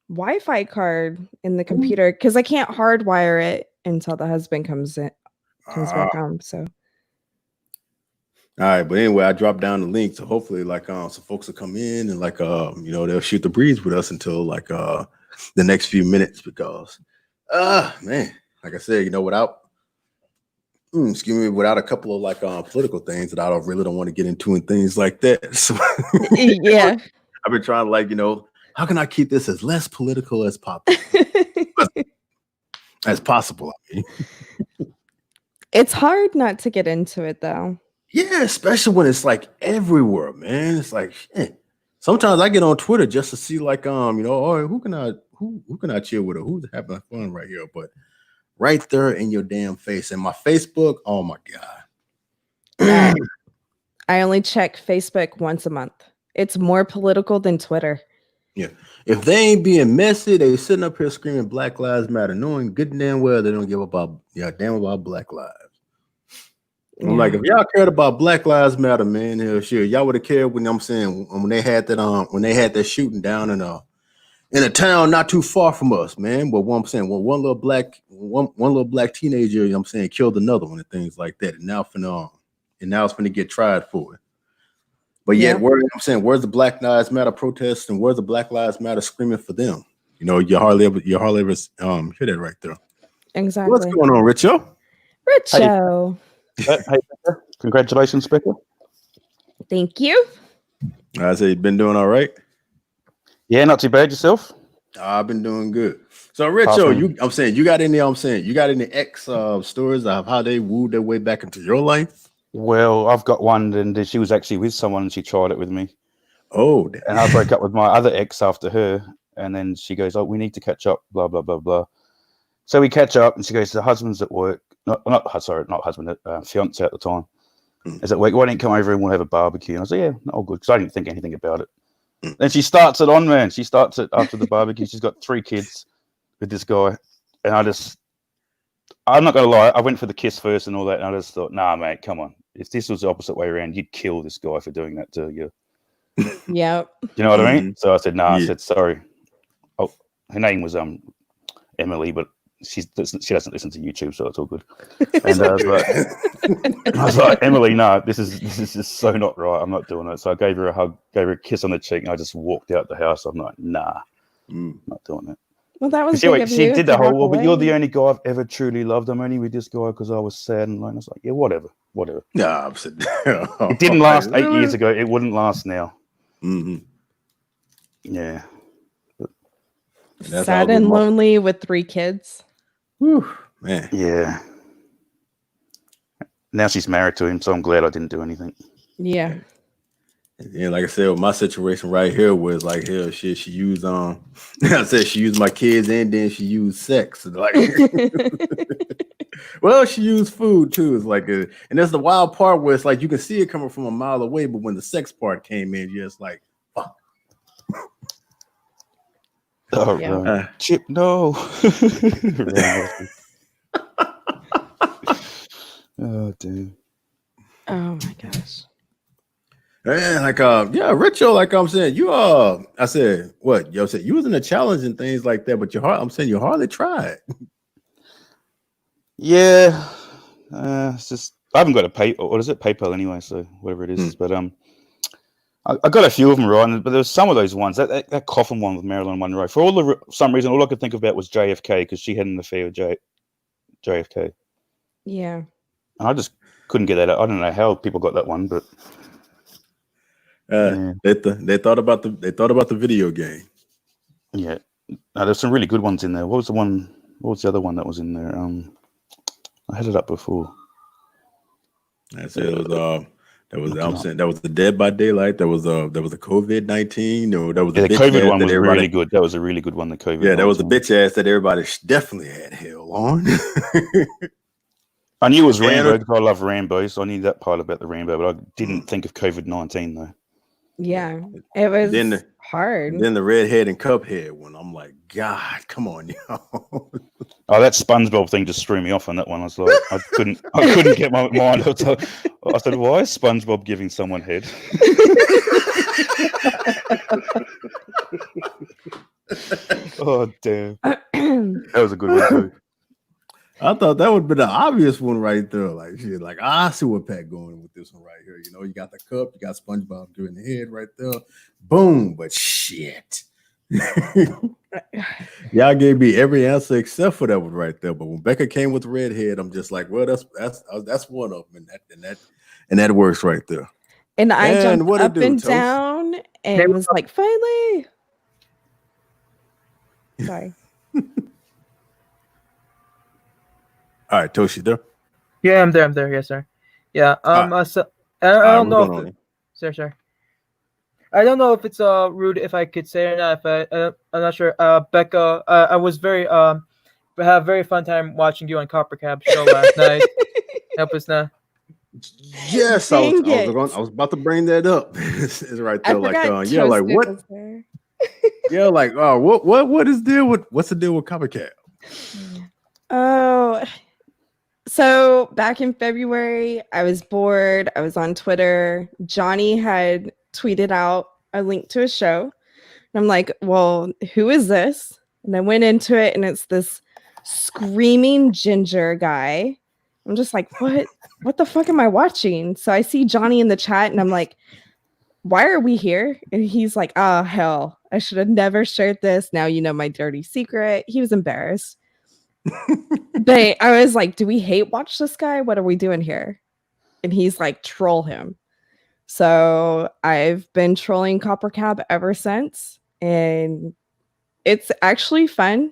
Wi-Fi card in the computer because I can't hardwire it until the husband comes back home. So all right, but anyway, I dropped down the link, so hopefully some folks will come in and they'll shoot the breeze with us until the next few minutes, because man, like I said, without a couple of political things that I really don't want to get into and things like that. So yeah, I've been trying to how can I keep this as less political as possible? As possible, I mean. It's hard not to get into it though. Yeah, especially when it's everywhere, man. It's shit. Sometimes I get on Twitter just to see who can I chill with, or who's having fun right here. But right there in your damn face, and my Facebook, oh my god. I only check Facebook once a month. It's more political than Twitter. Yeah. If they ain't being messy, they sitting up here screaming Black Lives Matter, knowing good and damn well they don't give about Black lives. Yeah. I'm like, if y'all cared about Black Lives Matter, man, sure, y'all would have cared when they had that shooting down in a town not too far from us, man. But what I'm saying, when one little black teenager, killed another one and things like that, and now it's gonna get tried for it. But yet, where's the Black Lives Matter protests, and where's the Black Lives Matter screaming for them? You hardly ever hear that right there. Exactly. What's going on, Richo? Hey, congratulations, Becca. Thank you. I say you've been doing all right. Yeah, not too bad. Yourself? I've been doing good. So, Richo, you got any ex stories of how they wooed their way back into your life? Well, I've got one, and she was actually with someone, and she tried it with me. Oh, damn. And I broke up with my other ex after her, and then she goes, "Oh, we need to catch up." Blah blah blah blah. So we catch up, and she goes, "The husband's at work. Not husband, fiance at the time. Is at work. Why don't you come over and we'll have a barbecue?" And I said, "Yeah, all good," because I didn't think anything about it. Then she starts it on, man. She starts it after the barbecue. She's got 3 kids with this guy, and I'm not gonna lie, I went for the kiss first and all that, and I just thought, nah, mate, come on. If this was the opposite way around, you'd kill this guy for doing that to you. Yep. You know what I mean? So I said, nah. I said, sorry. Oh, her name was Emily, but she doesn't listen to YouTube, so it's all good. And I was like, Emily, no, this is just so not right. I'm not doing it. So I gave her a hug, gave her a kiss on the cheek, and I just walked out the house. I'm like, nah, not doing it. Well, that was she did the whole, but you're the only guy I've ever truly loved. I'm only with this guy because I was sad and lonely. I was like, yeah, whatever. Yeah, it didn't last 8 years ago. It wouldn't last now. Mm-hmm. Yeah. Sad and lonely with 3 kids. Whew, man. Yeah. Now she's married to him, so I'm glad I didn't do anything. Yeah. Yeah, like I said, my situation right here was like hell shit. She used I said she used my kids and then she used sex. Like well, she used food too. It's like and that's the wild part where it's like you can see it coming from a mile away, but when the sex part came in, you're just like, fuck. Oh, Yeah. right. Chip, no. Oh, dude. Oh my gosh. And like yeah, Richo, like I'm saying, you I said what? Yo said you was in a challenge and things like that, but I'm saying you hardly tried. Yeah. It's just I haven't got a PayPal. What is it? PayPal anyway, so whatever it is. But I got a few of them right, but there's some of those ones. That coffin one with Marilyn Monroe. For some reason, all I could think about was JFK because she had an affair with JFK. Yeah. And I just couldn't get that out. I don't know how people got that one, but they thought about the video game. Yeah. There's some really good ones in there. What was the other one that was in there? I had it up before. I said it was I'm saying that was the Dead by Daylight. There was a COVID-19. Or that was the COVID one was really good. That was a really good one. The COVID. Yeah, that was the bitch ass that everybody definitely had hell on. I knew it was Rambo because I love Rambo, so I knew that part about the Rambo, but I didn't think of COVID-19 though. Yeah, it was hard. Then the redhead and Cuphead one. I'm like, God, come on, yo. Oh, that SpongeBob thing just threw me off on that one. I was like, I couldn't get my mind. I said, why is SpongeBob giving someone head? Oh damn, that was a good one too. I thought that would be the obvious one right there. Like shit, like I see what Pat going with this one right here. You know, you got the cup, you got SpongeBob giving the head right there. Boom, but shit. Y'all gave me every answer except for that one right there. But when Becca came with the redhead, I'm just like, well, that's one of them, and that works right there. And I jumped up and down and was like, finally. Sorry. All right, Toshi, there? Yeah, I'm there. Yes, sir. Yeah. So I don't know. Sir. I don't know if it's rude if I could say it or not. If I'm not sure. Becca, I was very had a very fun time watching you on Copper Cab show last night. Help us now. Yes, I was about to bring that up. It's right there, like yeah, like what? Yeah, like what's the deal with Copper Cab? Oh, so back in February, I was bored. I was on Twitter. Johnny had tweeted out a link to a show. And I'm like, well, who is this? And I went into it, and it's this screaming ginger guy. I'm just like, what the fuck am I watching? So I see Johnny in the chat, and I'm like, why are we here? And he's like, oh, hell, I should have never shared this. Now you know my dirty secret. He was embarrassed. But I was like, do we hate watch this guy? What are we doing here? And he's like, troll him. So I've been trolling Copper Cab ever since. And it's actually fun.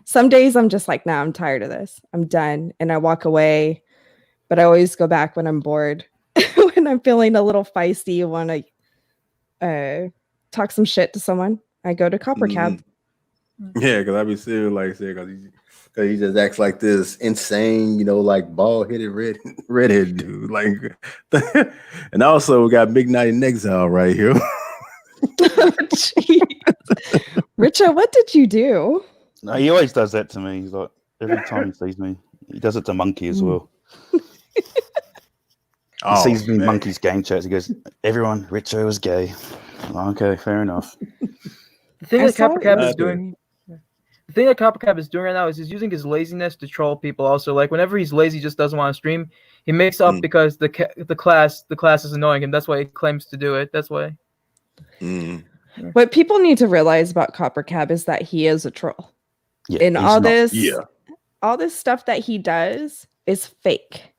Some days I'm just like, nah, I'm tired of this. I'm done. And I walk away. But I always go back when I'm bored. When I'm feeling a little feisty, want to talk some shit to someone, I go to Copper Cab. Yeah, because I be serious, like I said, because he just acts like this insane, like bald-headed redhead dude. Like, and also we got Big Night in Exile right here. Richa, what did you do? No, he always does that to me. He's like, every time he sees me, he does it to Monkey as well. He sees me in Monkey's game chats. He goes, everyone, Richo is gay. Okay, fair enough. The thing that Copper Cab is doing. The thing that Copper Cab is doing right now is he's using his laziness to troll people. Also, like whenever he's lazy, he just doesn't want to stream. He makes up because the class is annoying him. That's why he claims to do it. That's why. What people need to realize about Copper Cab is that he is a troll. Yeah, and all this stuff that he does is fake.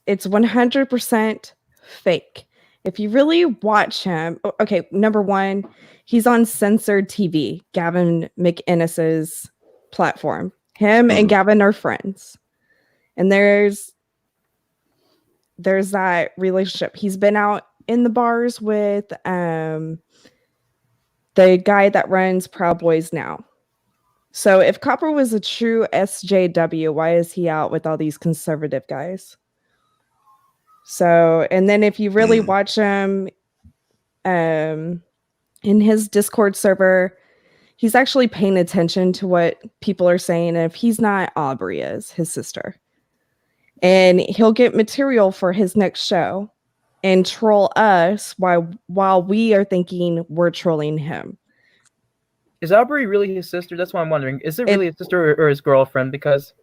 It's 100% fake. If you really watch him, okay, number one, he's on Censored TV, Gavin McInnes's platform. Him and Gavin are friends. And there's that relationship. He's been out in the bars with the guy that runs Proud Boys now. So if Copper was a true SJW, why is he out with all these conservative guys? So, and then if you really watch him in his Discord server, he's actually paying attention to what people are saying. And if he's not, Aubrey is his sister. And he'll get material for his next show and troll us while we are thinking we're trolling him. Is Aubrey really his sister? That's what I'm wondering. Is it really his sister or his girlfriend? Because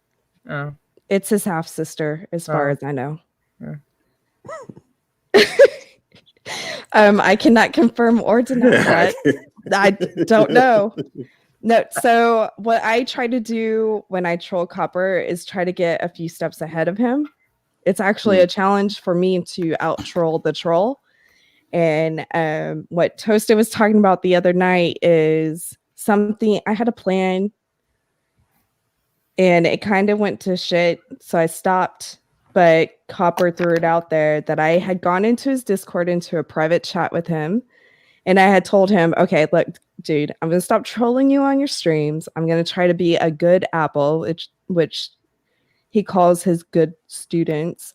it's his half sister, as far as I know. Yeah. I cannot confirm or deny that. I don't know. No, so what I try to do when I troll Copper is try to get a few steps ahead of him. It's actually a challenge for me to out troll the troll. And what Toasted was talking about the other night is something I had a plan and it kind of went to shit. So I stopped, but Copper threw it out there that I had gone into his Discord into a private chat with him. And I had told him, okay, look, dude, I'm going to stop trolling you on your streams. I'm going to try to be a good apple, which he calls his good students,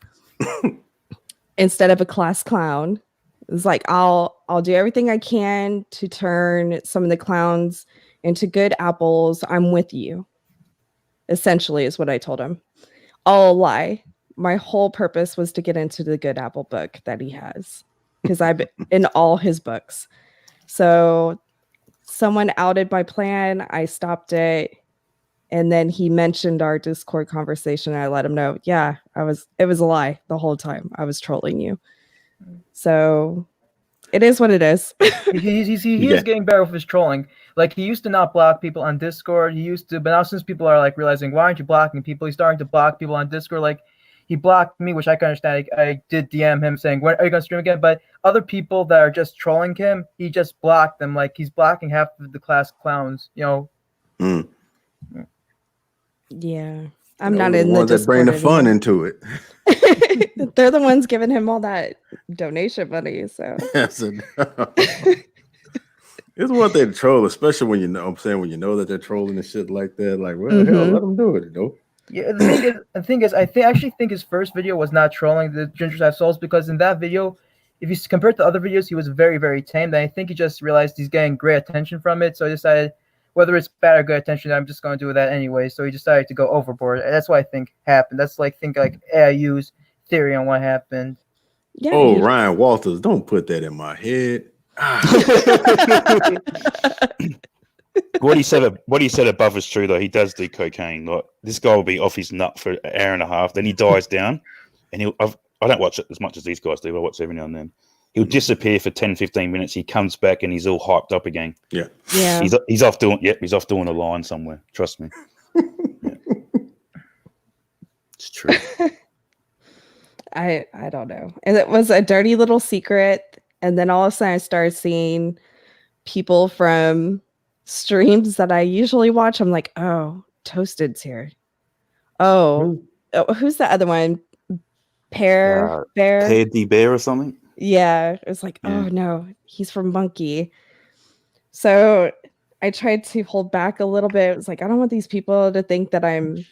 instead of a class clown. It's like, I'll do everything I can to turn some of the clowns into good apples. I'm with you, essentially, is what I told him. All a lie. My whole purpose was to get into the good apple book that he has, because I've been in all his books. So someone outed my plan. I stopped it. And then he mentioned our Discord conversation. I let him know, yeah, it was a lie the whole time. I was trolling you. So it is what it is. he is getting better with his trolling. Like, he used to not block people on Discord. But now since people are like realizing, why aren't you blocking people? He's starting to block people on Discord. Like, he blocked me, which I can understand. I did DM him saying, when are you going to stream again? But other people that are just trolling him, he just blocked them. Like, he's blocking half of the class clowns, you know. Yeah. I'm not in the ones that bring the fun into it. They're the ones giving him all that donation money. So it's one thing to troll, especially when when you know that they're trolling and shit like that. Like, well, hell, let them do it, you know. Yeah, the thing is, I actually think his first video was not trolling the Ginger Side Souls, because in that video, if you compare it to other videos, he was very, very tame. And I think he just realized he's getting great attention from it. So he decided, whether it's bad or good attention, I'm just going to do that anyway. So he decided to go overboard. That's what I think happened. That's like AIU's theory on what happened. Yeah. Oh, Ryan Walters, don't put that in my head. What he said above is true though. He does do cocaine. Like, this guy will be off his nut for an hour and a half, then he dies down, and I don't watch it as much as these guys do, but I watch it every now and then. He'll disappear for 10, 15 minutes. He comes back and he's all hyped up again. Yeah. He's off doing a line somewhere. Trust me. Yeah. It's true. I don't know. And it was a dirty little secret. And then all of a sudden I started seeing people from streams that I usually watch. I'm like, oh, Toasted's here. Oh, who's the other one? Bear? Pear D Bear or something? Yeah. It was like, oh no, he's from Monkey. So I tried to hold back a little bit. It was like, I don't want these people to think that I'm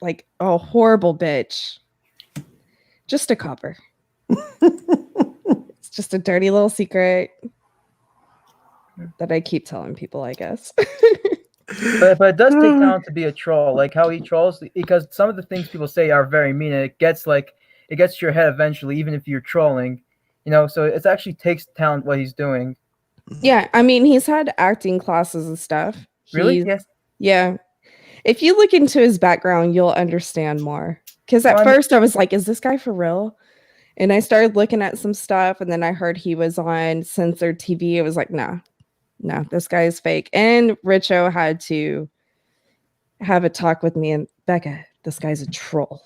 like a horrible bitch. Just a copper. It's just a dirty little secret that I keep telling people, I guess. but it does take talent to be a troll, like how he trolls, because some of the things people say are very mean, and it gets to your head eventually, even if you're trolling, you know. So it actually takes talent what he's doing. Yeah, I mean, he's had acting classes and stuff. Really? Yes. Yeah. If you look into his background, you'll understand more. Because at first I was like, is this guy for real? And I started looking at some stuff, and then I heard he was on Censored TV. It was like, no, this guy is fake. And Richo had to have a talk with me and Becca, this guy's a troll.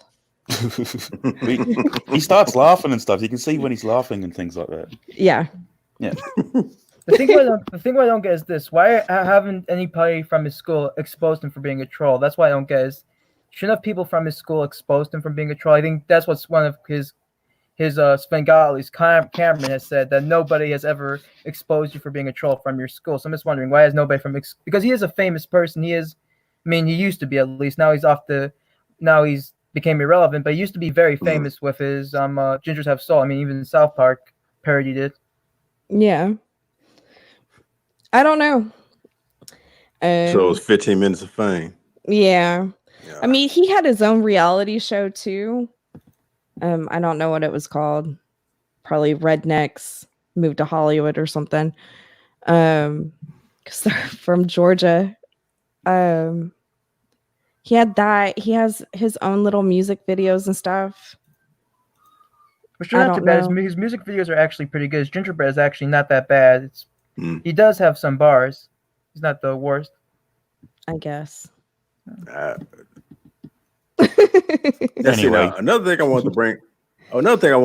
He starts laughing and stuff. You can see when he's laughing and things like that. Yeah. The thing I don't get is this: why haven't anybody from his school exposed him for being a troll? That's what I don't get. Shouldn't have people from his school exposed him from being a troll? I think that's what's one of his his Svengali, Cameron has said that nobody has ever exposed you for being a troll from your school. So I'm just wondering, why has nobody because he is a famous person. He used to be, at least. Now he's became irrelevant, but he used to be very famous with his Gingers Have Soul. I mean, even South Park parodied it. Yeah. I don't know. So it's 15 minutes of fame. Yeah. I mean, he had his own reality show too. I don't know what it was called. Probably Rednecks Moved to Hollywood or something. Because they're from Georgia. He had that. He has his own little music videos and stuff. Which are not too bad. His music videos are actually pretty good. His Gingerbread is actually not that bad. He does have some bars. He's not the worst, I guess. Anyway, another thing I want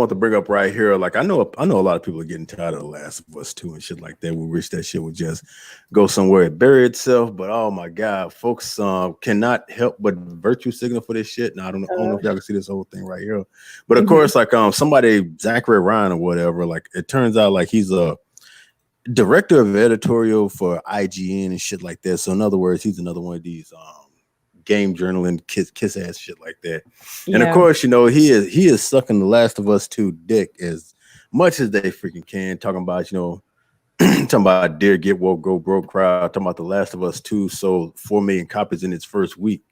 to bring up right here. Like I know a lot of people are getting tired of The Last of Us 2 and shit like that. We wish that shit would just go somewhere and bury itself. But oh my god, folks cannot help but virtue signal for this shit. Now I don't know if y'all can see this whole thing right here. But of course, like somebody, Zachary Ryan or whatever, like it turns out like he's a director of editorial for IGN and shit like that. So in other words, he's another one of these game journaling kiss ass shit like that. And of course, he is sucking The Last of Us 2 dick as much as they freaking can, talking about talking about Dear Get Woke Go Broke crowd, talking about The Last of Us 2 sold 4 million copies in its first week,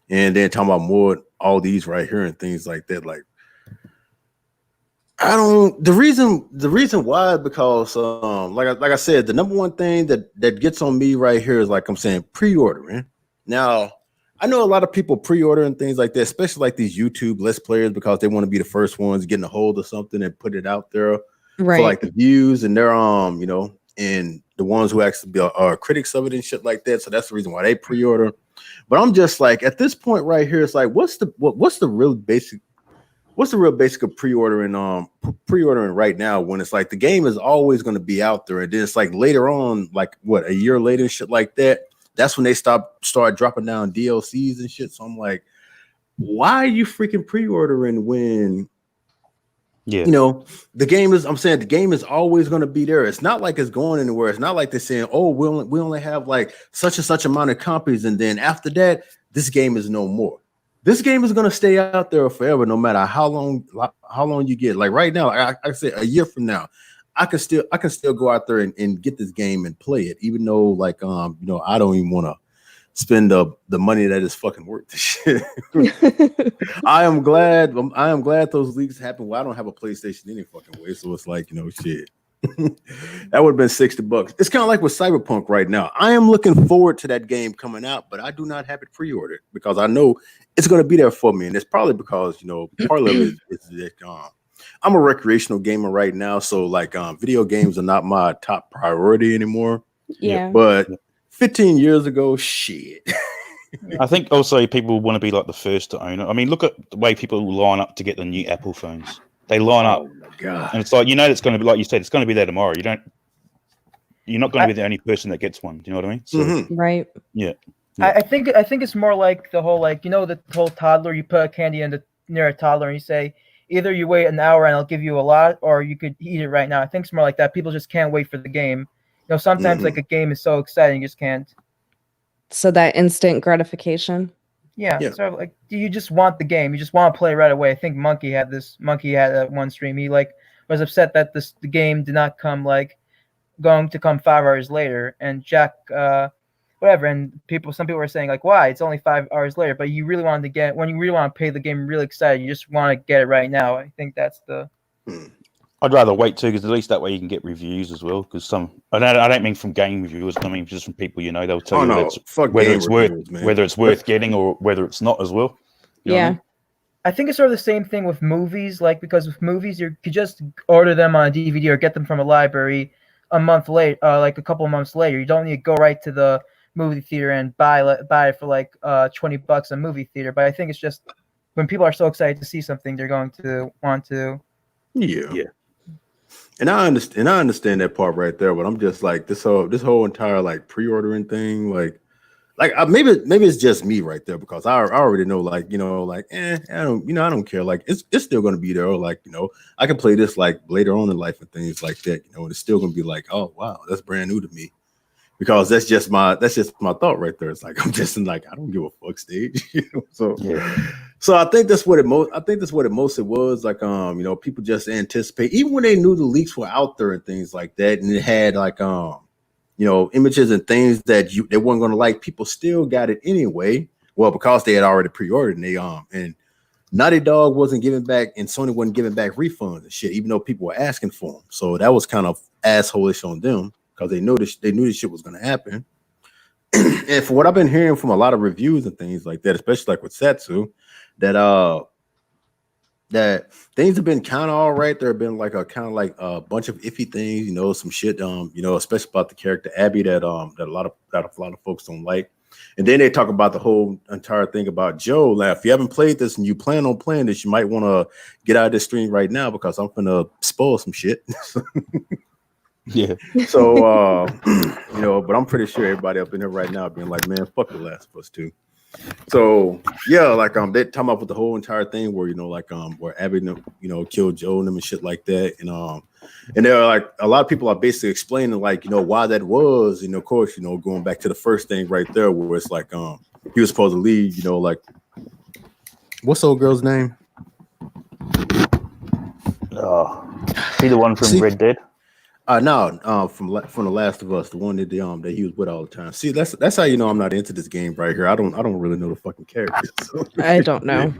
and then talking about more all these right here and things like that. Like the reason why, because like I said, the number one thing that gets on me right here is, like I'm saying, pre-ordering. Now I know a lot of people pre-order and things like that, especially like these YouTube Let's Players, because they want to be the first ones getting a hold of something and put it out there for like the views, and they're and the ones who actually are critics of it and shit like that. So that's the reason why they pre-order. But I'm just like, at this point right here, it's like, what's the real basic of pre-ordering right now, when it's like the game is always going to be out there, and then it's like later on, like a year later and shit like that, that's when they start dropping down DLCs and shit. So I'm like, why are you freaking pre-ordering when the game is always going to be there? It's not like it's going anywhere. It's not like they're saying, oh, we only have like such and such amount of copies, and then after that, this game is no more. This game is going to stay out there forever, no matter how long you get. Like right now, I say a year from now, I can still go out there and get this game and play it, even though like I don't even want to spend the money that is fucking worth the shit. I am glad those leaks happened. Well, I don't have a PlayStation any fucking way, so it's like, shit. That would have been $60. It's kind of like with Cyberpunk right now. I am looking forward to that game coming out, but I do not have it pre-ordered because I know it's going to be there for me, and it's probably because part of it is that I'm a recreational gamer right now, so like video games are not my top priority anymore. Yeah, but 15 years ago, shit. I think also people want to be like the first to own it. I mean, look at the way people line up to get the new Apple phones. They line up. God. And it's like, it's going to be, like you said, it's going to be there tomorrow. You're not going to be the only person that gets one. Do you know what I mean? So, right. Yeah. I think it's more like the whole, like, the whole toddler, you put a candy near a toddler and you say, either you wait an hour and I'll give you a lot, or you could eat it right now. I think it's more like that. People just can't wait for the game. Sometimes like a game is so exciting, you just can't. So that instant gratification. Yeah. Sort of like, you just want the game. You just want to play right away. I think Monkey had that one stream. He was upset that the game did not come going to come 5 hours later. And Jack, whatever. And some people were saying like, why? It's only 5 hours later. But you really wanted to when you really want to play the game, really excited. You just want to get it right now. I think that's the. I'd rather wait too, because at least that way you can get reviews as well. Because I don't mean from game reviewers. I mean just from people they'll tell you whether it's worth getting or whether it's not as well. You know what I mean? I think it's sort of the same thing with movies. Like, because with movies, you could just order them on a DVD or get them from a library a month late, like a couple of months later. You don't need to go right to the movie theater and buy it for like $20 a movie theater. But I think it's just when people are so excited to see something, they're going to want to. Yeah. And I understand that part right there, but I'm just like this whole entire like pre-ordering thing, like like maybe it's just me right there because I already know, like, you know, like I don't care, like it's still gonna be there, or like, you know, I can play this like later on in life and things like that, you know, and it's still gonna be like, oh wow, that's brand new to me, because that's just my thought right there. It's like I'm just in like I don't give a fuck stage, you know. So so I think that's what it mostly was, like you know, people just anticipate, even when they knew the leaks were out there and things like that, and it had like you know, images and things that they weren't going to like, people still got it anyway. Well, because they had already pre-ordered, and and Naughty Dog wasn't giving back, and Sony wasn't giving back refunds and shit, even though people were asking for them. So that was kind of asshole-ish on them, because they knew this shit was going to happen. And for what I've been hearing from a lot of reviews and things like that, especially like with Satsu, that things have been kind of all right. There have been like a kind of like a bunch of iffy things, you know, some shit, you know, especially about the character Abby that a lot of folks don't like. And then they talk about the whole entire thing about Joe. Now, if you haven't played this and you plan on playing this, you might want to get out of this stream right now, because I'm gonna spoil some shit. Yeah. So you know, but I'm pretty sure everybody up in here right now being like, man, fuck The Last of Us 2. So yeah, like they talking about with the whole entire thing where, you know, like where Abby, you know, killed Joe and them and shit like that, and there are like a lot of people are basically explaining, like, you know, why that was, and of course, you know, going back to the first thing right there where it's like he was supposed to leave, you know, like, what's the old girl's name? See the one from Red Dead? No, from The Last of Us, the one that that he was with all the time. See, that's how you know I'm not into this game right here. I don't really know the fucking characters. So. I don't know.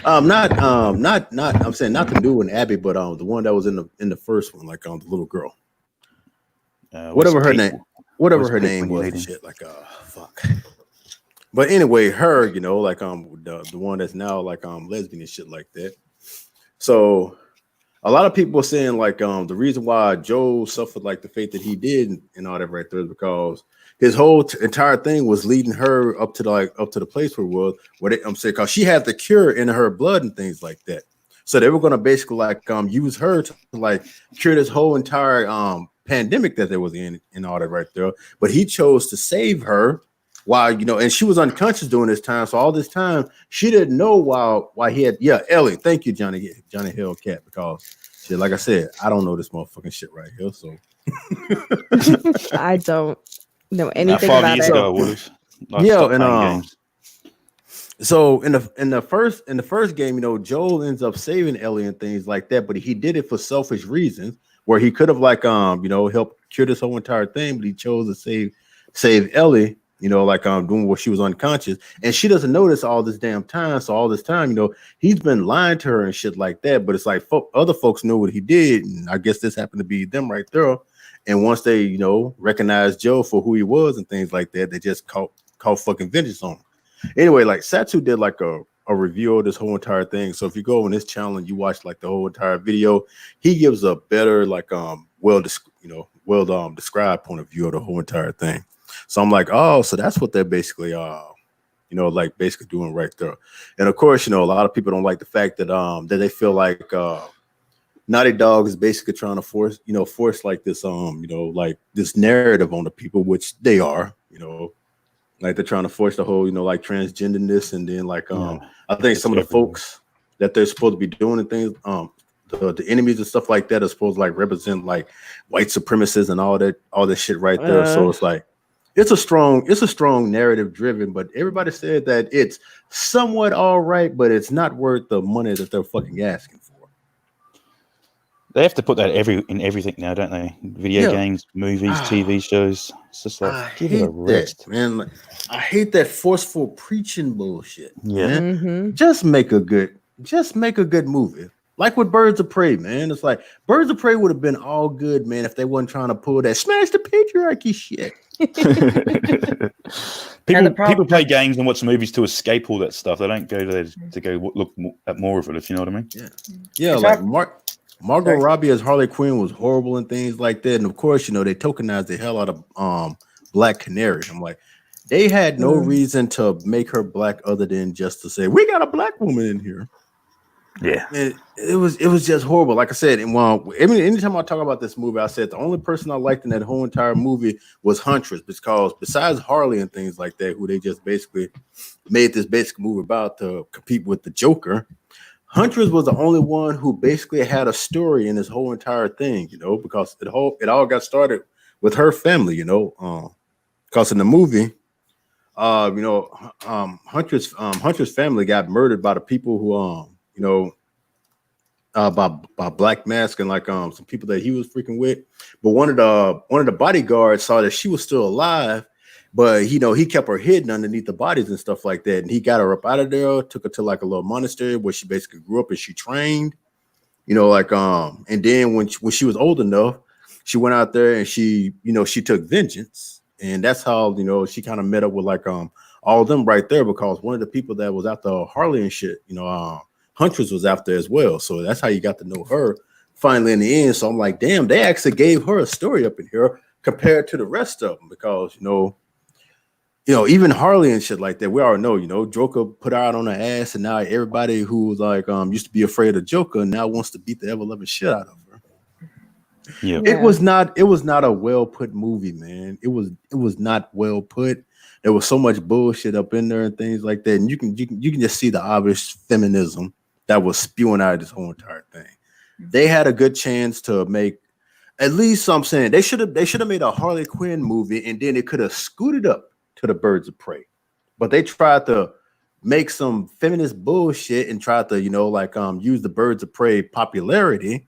Not I'm saying not the new one, Abby, but the one that was in the first one, like the little girl. Whatever her name was and shit, like fuck. But anyway, her, you know, like the one that's now like lesbian and shit like that. So a lot of people are saying like the reason why Joe suffered like the fate that he did and all that right there is because his whole entire thing was leading her up to the place where I'm saying, because she had the cure in her blood and things like that. So they were gonna basically like use her to like cure this whole entire pandemic that there was in and all that right there. But he chose to save her while, you know, and she was unconscious during this time. So all this time she didn't know why he had Ellie. Thank you, Johnny Hellcat, because shit, like I said, I don't know this motherfucking shit right here. So I don't know anything about it. So in the first game, you know, Joel ends up saving Ellie and things like that, but he did it for selfish reasons, where he could have like you know, helped cure this whole entire thing, but he chose to save Ellie, you know, like doing what she was unconscious, and she doesn't notice all this damn time. So all this time, you know, he's been lying to her and shit like that. But it's like other folks knew what he did, and I guess this happened to be them right there. And once they, you know, recognized Joe for who he was and things like that, they just caught fucking vengeance on him. Anyway, like Satsu did like a review of this whole entire thing. So if you go on his channel and you watch like the whole entire video, he gives a better like well described point of view of the whole entire thing. So I'm like, oh, so that's what they're basically you know, like basically doing right there. And of course, you know, a lot of people don't like the fact that that they feel like Naughty Dog is basically trying to force like this you know, like this narrative on the people, which they are, you know, like they're trying to force the whole, you know, like transgenderness, and then like I think some of the folks that they're supposed to be doing and things, the enemies and stuff like that are supposed to like represent like white supremacists and all that shit right there. So it's like it's a strong narrative driven, but everybody said that it's somewhat all right, but it's not worth the money that they're fucking asking for. They have to put that in everything now, don't they? Video games, movies, TV shows. It's just like, give it a rest, man. Like, I hate that forceful preaching bullshit. Yeah. Man. Mm-hmm. Just make a good movie. Like with Birds of Prey, man. It's like Birds of Prey would have been all good, man, if they weren't trying to pull that smash the patriarchy shit. People play games and watch movies to escape all that stuff. They don't go to go look at more of it, if you know what I mean. Yeah. Like Margot Robbie as Harley Quinn was horrible and things like that. And of course, you know, they tokenized the hell out of Black Canary. I'm like, they had no reason to make her black other than just to say, we got a black woman in here. Yeah. it was just horrible. Like I said, and anytime I talk about this movie, I said the only person I liked in that whole entire movie was Huntress, because besides Harley and things like that, who they just basically made this basic movie about to compete with the Joker, Huntress was the only one who basically had a story in this whole entire thing, because it all got started with her family, because in the movie, Huntress family got murdered by the people who by Black Mask and like some people that he was freaking with. But one of the bodyguards saw that she was still alive, but he kept her hidden underneath the bodies and stuff like that. And he got her up out of there, took her to like a little monastery where she basically grew up and she trained, and then when she was old enough, she went out there and she took vengeance. And that's how, she kind of met up with like all of them right there, because one of the people that was after Harley and shit, Huntress was after as well. So that's how you got to know her finally in the end. So I'm like, damn, they actually gave her a story up in here compared to the rest of them, because even Harley and shit like that, we already know, Joker put her out on her ass, and now everybody who was like used to be afraid of Joker now wants to beat the ever-loving shit out of her. Yeah. It was not a well put movie, man. It was not well put. There was so much bullshit up in there and things like that. And you can just see the obvious feminism that was spewing out of this whole entire thing. They had a good chance to make at least something. They should have made a Harley Quinn movie, and then it could have scooted up to the Birds of Prey. But they tried to make some feminist bullshit and tried to, use the Birds of Prey popularity,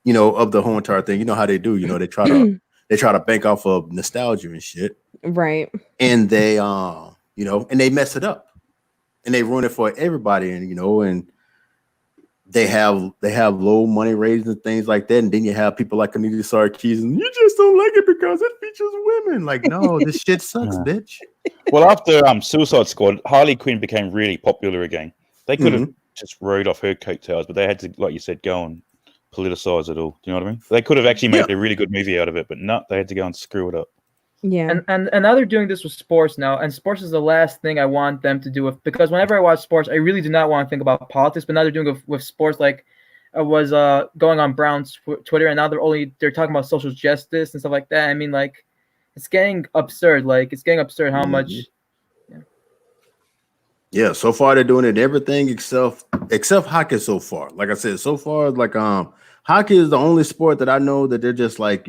of the whole entire thing. You know how they do, they try to bank off of nostalgia and shit. Right. And they and they mess it up. And they ruin it for everybody, and they have low money ratings and things like that. And then you have people like Anita Sarkeesian, and you just don't like it because it features women. Like, no, this shit sucks, bitch. Well, after Suicide Squad, Harley Quinn became really popular again. They could have just rode off her coattails, but they had to, like you said, go and politicize it all. Do you know what I mean? They could have actually made a really good movie out of it, but no, they had to go and screw it up. Yeah. And now they're doing this with sports now, and sports is the last thing I want them to do because whenever I watch sports, I really do not want to think about politics, but now they're doing it with sports, like was going on Brown's Twitter, and now they're talking about social justice and stuff like that. I mean, like, it's getting absurd. Like, it's getting absurd how much. Yeah, so far they're doing it everything except hockey so far. Like I said, so far, like hockey is the only sport that I know that they're just like,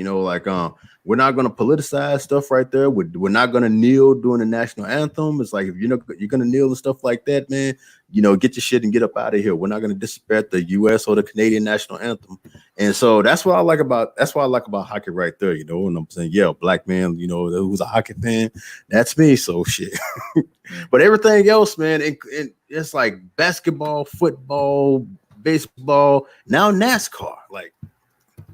we're not going to politicize stuff right there. We're not going to kneel during the national anthem. It's like, if you're going to kneel and stuff like that, man, get your shit and get up out of here. We're not going to disrespect the U.S. or the Canadian national anthem. And so that's what I like about hockey right there, And I'm saying, yeah, black man, who's a hockey fan, that's me. So shit. But everything else, man, it's like basketball, football, baseball, now NASCAR. Like,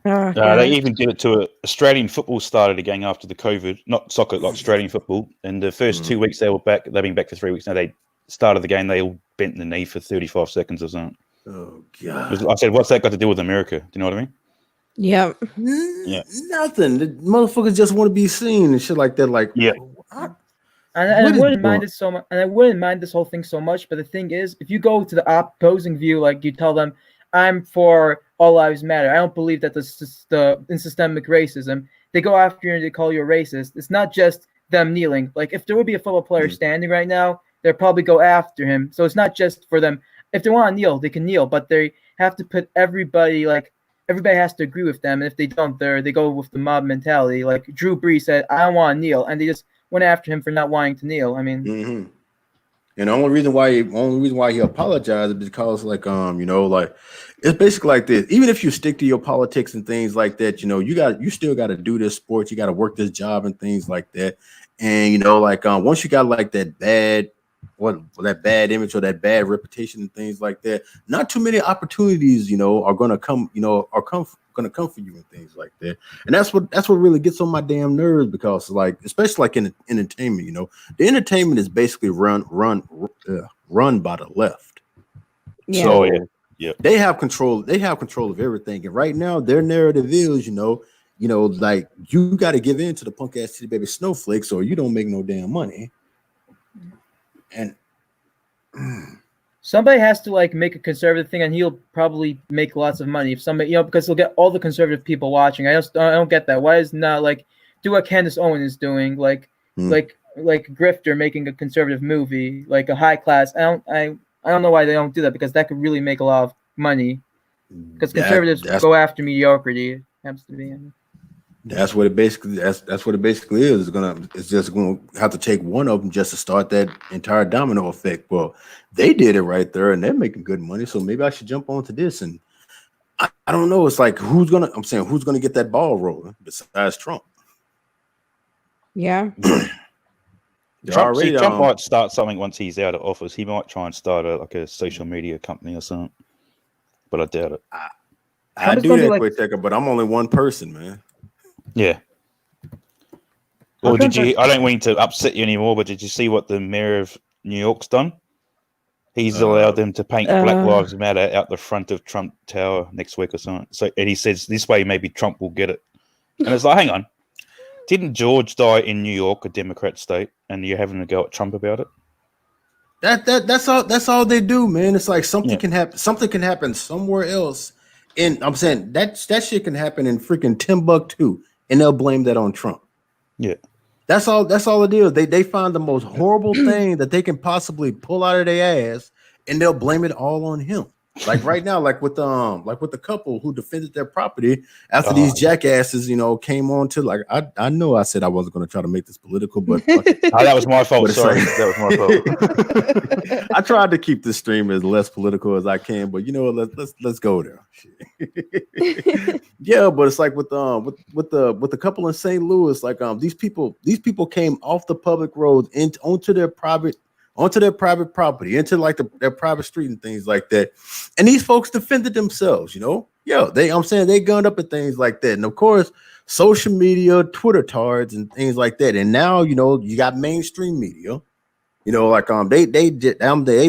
they even did it to Australian football started again after the COVID, not soccer, like Australian football. And the first 2 weeks they were back. They've been back for 3 weeks now. They started the game. They all bent the knee for 35 seconds or something. Oh God! I said, what's that got to do with America? Do you know what I mean? Yeah. Yeah. Nothing. The motherfuckers just want to be seen and shit like that. Like, yeah. And I wouldn't mind it so much. And I wouldn't mind this whole thing so much. But the thing is, if you go to the opposing view, like you tell them, I'm for all lives matter. I don't believe that in systemic racism, they go after you and they call you a racist. It's not just them kneeling. Like, if there would be a football player standing right now, they'll probably go after him. So it's not just for them. If they want to kneel, they can kneel, but they have to put everybody has to agree with them. And if they don't, they go with the mob mentality. Like Drew Brees said, I don't want to kneel, and they just went after him for not wanting to kneel. I mean, and the only reason why he apologized is because, like, like, it's basically like this. Even if you stick to your politics and things like that, you still got to do this sport. You got to work this job and things like that. And once you got like that bad image or that bad reputation and things like that, not too many opportunities, are gonna come, gonna come for you and things like that. And that's what really gets on my damn nerves, because, like, especially like in entertainment, the entertainment is basically run by the left. Yeah. So yeah, they have control of everything. And right now their narrative is, like, you got to give in to the punk ass city baby snowflakes or you don't make no damn money. And somebody has to like make a conservative thing, and he'll probably make lots of money if somebody, because he'll get all the conservative people watching. I don't get that. Why is not like do what Candace Owen is doing, like Grifter making a conservative movie, like a high class. I don't know why they don't do that, because that could really make a lot of money. Because conservatives go after mediocrity. It happens to be. That's what it basically. That's what it basically is. It's just gonna have to take one of them just to start that entire domino effect. Well, they did it right there, and they're making good money. So maybe I should jump onto this. And I don't know. It's like who's gonna get that ball rolling besides Trump? Yeah. Trump might start something once he's out of office. He might try and start a social media company or something, but I doubt it. I do that, quick taker, but I'm only one person, man. Yeah. Well, did you? I don't mean to upset you anymore, but did you see what the mayor of New York's done? He's allowed them to paint Black Lives Matter out the front of Trump Tower next week or something. So, and he says this way maybe Trump will get it. And it's like, hang on, didn't George die in New York, a Democrat state, and you're having to go at Trump about it? That's all they do, man. It's like something can happen. Something can happen somewhere else, and I'm saying that shit can happen in freaking Timbuktu, and they'll blame that on Trump. Yeah, that's all it is. They find the most horrible thing that they can possibly pull out of their ass, and they'll blame it all on him. Like right now, like with the couple who defended their property after these jackasses, came on to I know I said I wasn't going to try to make this political, but that was my fault. Sorry, that was my fault. I tried to keep this stream as less political as I can, but let's go there. Yeah, but it's like with the couple in St. Louis, like these people came off the public roads onto their private property, into like their private street and things like that. And these folks defended themselves, I'm saying they gunned up at things like that. And of course, social media, Twitter tards and things like that. And now, you got mainstream media, they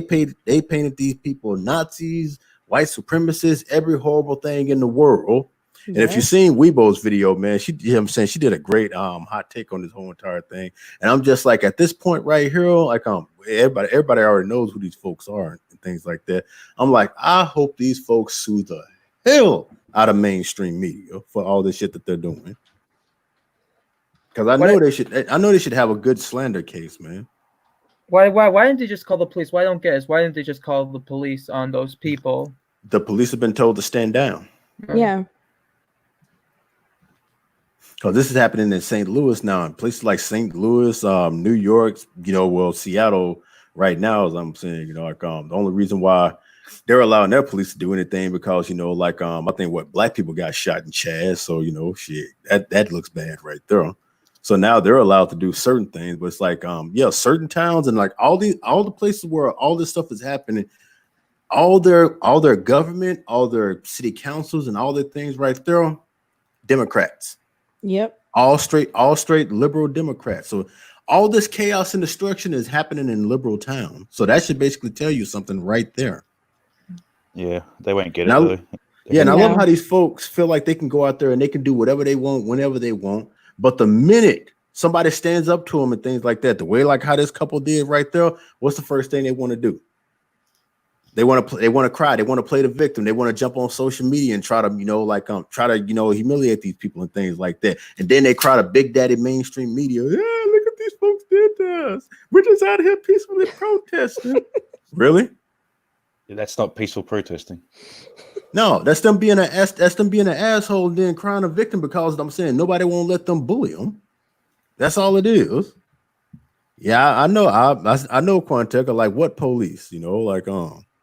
painted these people Nazis, white supremacists, every horrible thing in the world. And if you've seen Weibo's video, man, she did a great hot take on this whole entire thing. And I'm just like, at this point right here, like everybody already knows who these folks are and things like that. I'm like, I hope these folks sue the hell out of mainstream media for all this shit that they're doing. Because I know they should have a good slander case, man. Why didn't they just call the police? Why don't get us? Why didn't they just call the police on those people? The police have been told to stand down. Yeah. Because this is happening in St. Louis now, in places like St. Louis, New York, Seattle right now, as I'm saying, the only reason why they're allowing their police to do anything because, I think black people got shot in Chad. So, shit, that looks bad right there. So now they're allowed to do certain things, but it's like, certain towns and like all the places where all this stuff is happening, all their government, all their city councils and all their things right there, Democrats. Yep. All straight liberal Democrats. So all this chaos and destruction is happening in liberal town. So that should basically tell you something right there. Yeah, they won't get it. And I love how these folks feel like they can go out there and they can do whatever they want, whenever they want. But the minute somebody stands up to them and things like that, the way like how this couple did right there, what's the first thing they want to do? They want to cry. They want to play the victim. They want to jump on social media and try to, humiliate these people and things like that. And then they cry to big daddy mainstream media. Yeah, look at these folks did this. We're just out here peacefully protesting. Really? Yeah, that's not peaceful protesting. No, that's them being an asshole and then crying a victim because I'm saying nobody won't let them bully them. That's all it is. Yeah, I know. I know Quanteca, like what police,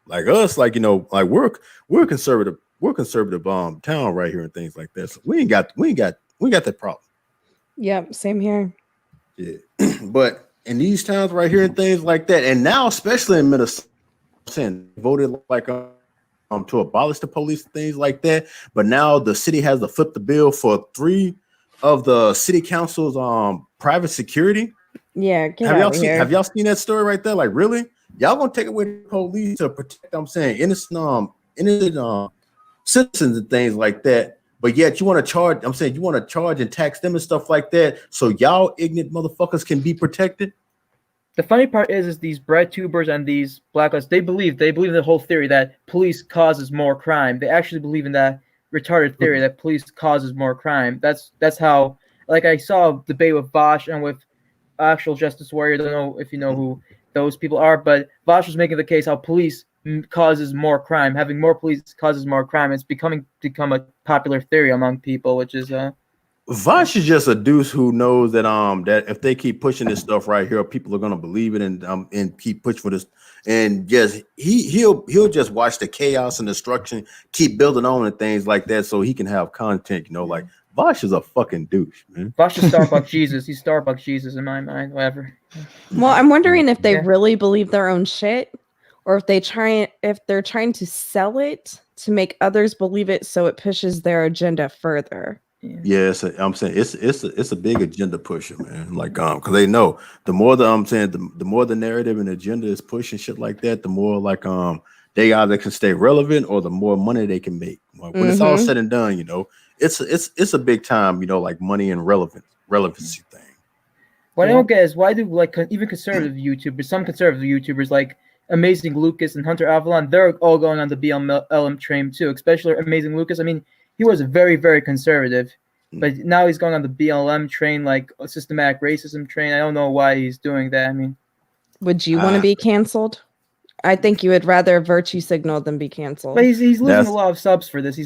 like us, like we're conservative town right here and things like that. So we ain't got that problem. Yep, same here. Yeah, but in these towns right here and things like that, and now especially in Minnesota, voted like to abolish the police and things like that. But now the city has to flip the bill for 3 of the city council's private security. Yeah, have y'all seen that story right there? Like, really? Y'all gonna take away the police to protect, innocent citizens and things like that, but yet you want to charge and tax them and stuff like that, so y'all ignorant motherfuckers can be protected? the funny part is these bread tubers and these blackouts, they believe in the whole theory that police causes more crime. They actually believe in that retarded theory that police causes more crime. That's how, like, I saw a debate with Vosh and with actual Justice Warrior. I don't know if you know who those people are, but Vosh was making the case how police causes more crime. Having more police causes more crime. It's become a popular theory among people, which is Vosh is just a deuce who knows that that if they keep pushing this stuff right here, people are gonna believe it and keep pushing for this. And yes, he'll just watch the chaos and destruction, keep building on and things like that, so he can have content. You know, like Vosh is a fucking douche, man. Vosh is Starbucks Jesus. He's Starbucks Jesus in my mind. Whatever. Well, I'm wondering if they really believe their own shit, or if they're trying to sell it to make others believe it, so it pushes their agenda further. Yeah, I'm saying it's a big agenda pusher, man. Like because they know the more the more the narrative and agenda is pushing shit like that, the more like they either can stay relevant or the more money they can make. Like, when it's all said and done, you know, it's a big time, you know, like money and relevancy thing. What I don't get is why do like even conservative YouTubers, some conservative YouTubers like Amazing Lucas and Hunter Avalon, they're all going on the BLM train too, especially Amazing Lucas. I mean, he was very, very conservative, but now he's going on the BLM train, like a systematic racism train. I don't know why he's doing that. I mean, would you want to be canceled? I think you would rather virtue signal than be canceled. But he's losing a lot of subs for this.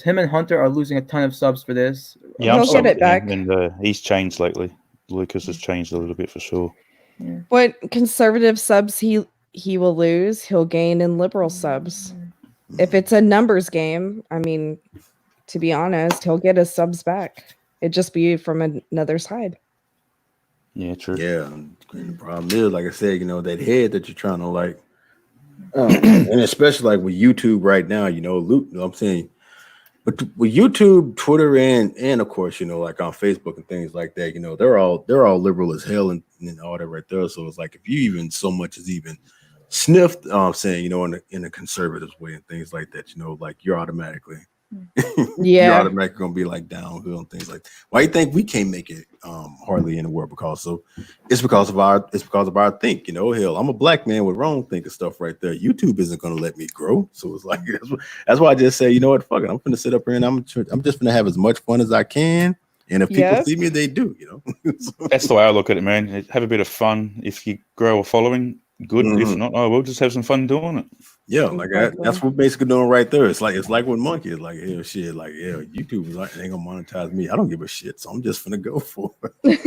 Him and Hunter are losing a ton of subs for this. Yeah, he'll get it back. And he's changed lately. Lucas has changed a little bit for sure. Yeah. What conservative subs he will lose, he'll gain in liberal subs. If it's a numbers game, I mean, to be honest, he'll get his subs back. It'd just be from another side. Yeah, true. Yeah, and the problem is, like I said, you know, that head that you're trying to like, and especially like with YouTube right now, you know, Luke, you know what I'm saying, but with YouTube, Twitter, and of course, you know, like on Facebook and things like that, you know, they're all liberal as hell and all that right there. So it's like if you even so much as even sniffed, saying, you know, in a conservative way and things like that, you know, like you're automatically, you're automatically gonna be like downhill and things like that. Why you think we can't make it hardly in the world? Because of our think, you know, hell, I'm a black man with wrong thinking stuff right there. YouTube isn't gonna let me grow, so it's like that's why I just say, you know what, fuck it, I'm gonna sit up here and I'm just gonna have as much fun as I can. And if people see me, they do, you know. That's the way I look at it, man. Have a bit of fun. If you grow a following, good. If not, we'll just have some fun doing it. Yeah, like that's what we're basically doing right there. It's like with Monkey. It's like, hell, shit, like, yeah, YouTube is like, they ain't gonna monetize me. I don't give a shit, so I'm just gonna go for it.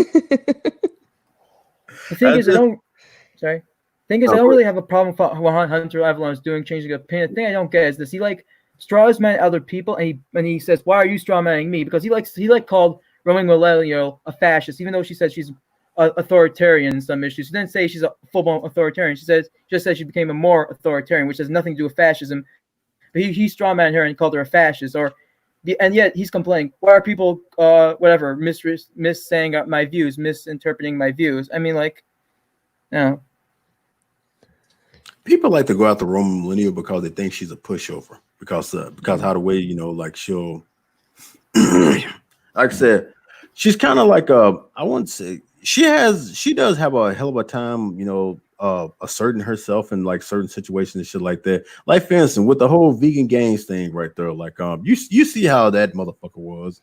The thing is, I don't really have a problem with what Hunter Avalon is doing, changing opinion. The thing I don't get is this: he like strawman other people, and he says, "Why are you strawmanning me?" Because he called Roman Millennial a fascist, even though she said she's authoritarian in some issues. She didn't say she's a full-blown authoritarian. She just said she became a more authoritarian, which has nothing to do with fascism. But he strawmanned her and called her a fascist. And yet he's complaining, why are people saying my views, misinterpreting my views? I mean, like, no. People like to go out the Roman millennial because they think she's a pushover. Because how the way, you know, like she'll like I said, she's kind of like I wouldn't say she does have a hell of a time, you know, asserting herself in like certain situations and shit like that. Like for instance, with the whole vegan gains thing right there, like you see how that motherfucker was.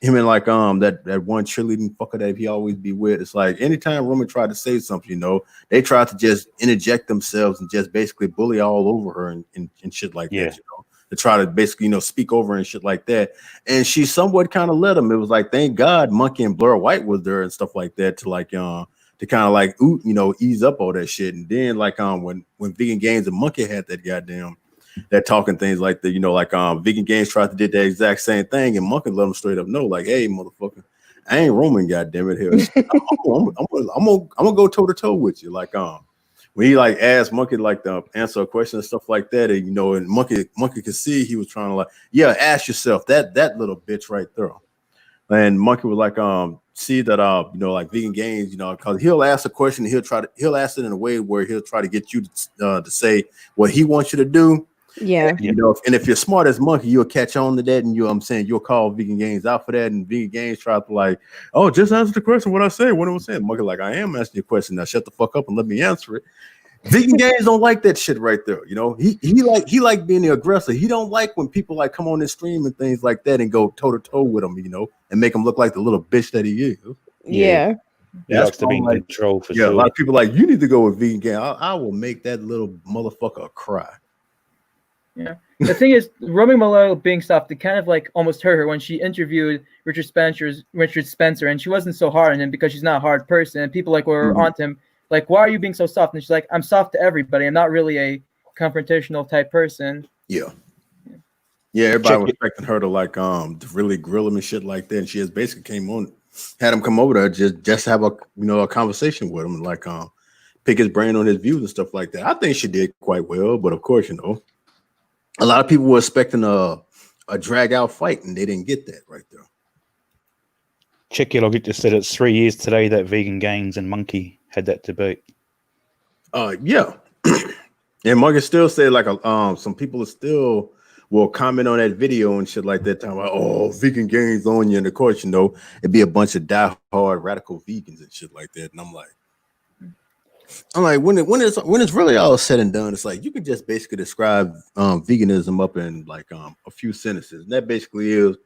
Him and like that one cheerleading fucker that he always be with. It's like anytime Roman tried to say something, you know, they tried to just interject themselves and just basically bully all over her and shit like that, you know. To try to basically, you know, speak over and shit like that. And she somewhat kind of let him. It was like, thank God Monkey and Blur White was there and stuff like that to like to kind of like you know, ease up all that shit. And then like when Vegan Gains and Monkey had that goddamn that talking things like that, you know, like Vegan Gains tried to did the exact same thing and Monkey let him straight up know, like, hey motherfucker, I ain't Roman, goddamn it, here. I'm gonna go toe to toe with you. Like when he like asked Monkey like to answer a question and stuff like that, and you know, and Monkey could see he was trying to like, yeah, ask yourself that little bitch right there. And Monkey was like, see that you know, like Vegan Gains, you know, because he'll ask a question, he'll ask it in a way where he'll try to get you to say what he wants you to do, Yeah. You know, and if you're smart as monkey, you'll catch on to that, and you'll call Vegan Games out for that, and Vegan Games try to like, oh, just answer the question. What I say? What am I saying? Monkey like, I am answering your question. Now shut the fuck up and let me answer it. Vegan Games don't like that shit right there. You know, he like being the aggressor. He don't like when people like come on his stream and things like that and go toe to toe with him. You know, and make him look like the little bitch that he is. Yeah. He likes to be in control for sure. sure. A lot of people like, you need to go with Vegan Game. I will make that little motherfucker cry. Yeah. The thing is, Romy Malloy being soft, it kind of like almost hurt her when she interviewed Richard Spencer, and she wasn't so hard on him because she's not a hard person. And people like were onto him, like, why are you being so soft? And she's like, I'm soft to everybody. I'm not really a confrontational type person. Yeah. Yeah, everybody was expecting her to like to really grill him and shit like that. And she just basically had him come over there just have a conversation with him and like pick his brain on his views and stuff like that. I think she did quite well, but of course, you know, a lot of people were expecting a drag out fight, and they didn't get that right there. Chicky Logic just said it's 3 years today that Vegan Games and Monkey had that debate. Yeah. And Monkey still said like some people still will comment on that video and shit like that, talking about, oh, Vegan Games on you. And of course, you know, it'd be a bunch of diehard radical vegans and shit like that. And I'm like, when it's really all said and done, it's like you can just basically describe veganism up in like a few sentences. And that basically is,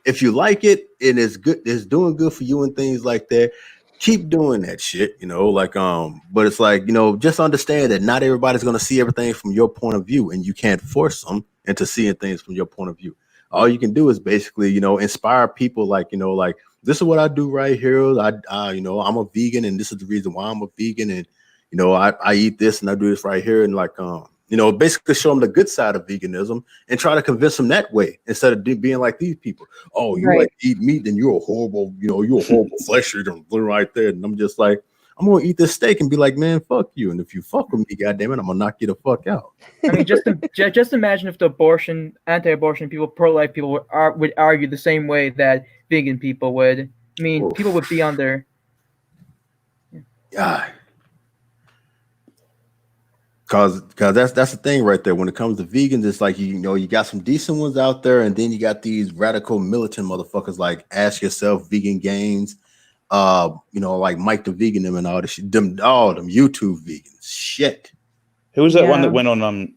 if you like it and it's good, it's doing good for you and things like that, keep doing that shit, you know, like but it's like, you know, just understand that not everybody's gonna see everything from your point of view, and you can't force them into seeing things from your point of view. All you can do is basically, you know, inspire people, like, you know, like, this is what I do right here. I you know, I'm a vegan, and this is the reason why I'm a vegan, and you know, I eat this and I do this right here, and like you know, basically show them the good side of veganism and try to convince them that way, instead of being like these people. Oh, you like to eat meat, then you're a horrible, you know, you're a horrible flesh eater right there. And I'm just like, I'm gonna eat this steak and be like, man, fuck you. And if you fuck with me, goddamn it, I'm gonna knock you the fuck out. I mean, just imagine if the anti-abortion people, pro-life people would argue the same way that vegan people would. I mean, people would be on their. Yeah. Cause that's the thing right there. When it comes to vegans, it's like, you know, you got some decent ones out there, and then you got these radical militant motherfuckers like Ask Yourself, Vegan Games, you know, like Mike the Vegan, them and all this shit. Them YouTube vegans. Shit. Who was that one that went on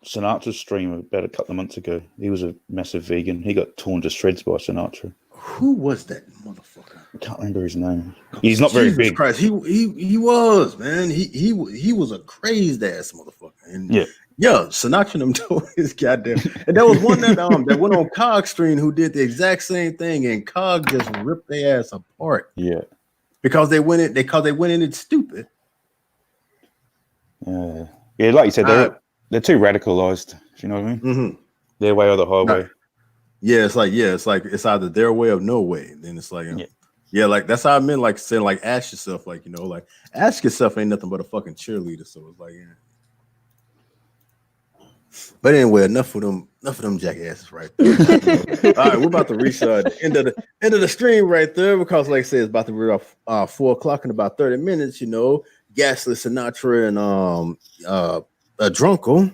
Sinatra's stream about a couple of months ago? He was a massive vegan. He got torn to shreds by Sinatra. Who was that motherfucker? I can't remember his name. He's not very big. Christ, he was, man. He was a crazed ass motherfucker. And yeah, Sinatra them told his goddamn. And there was one that went on Cog stream who did the exact same thing, and Cog just ripped their ass apart. Yeah, because they went in it stupid. Yeah, like you said, they're too radicalized. You know what I mean? Mm-hmm. Their way or the highway. Yeah, it's like it's either their way or no way. Then it's like yeah, like that's how I meant, like saying, like, ask yourself, like, you know, like Ask Yourself ain't nothing but a fucking cheerleader. So it's like, yeah. But anyway, enough of them jackasses right there. All right, we're about to reach the end of the stream right there, because like I said, it's about to be off 4:00 in about 30 minutes. You know, Ghastly, Sinatra, and Drunkle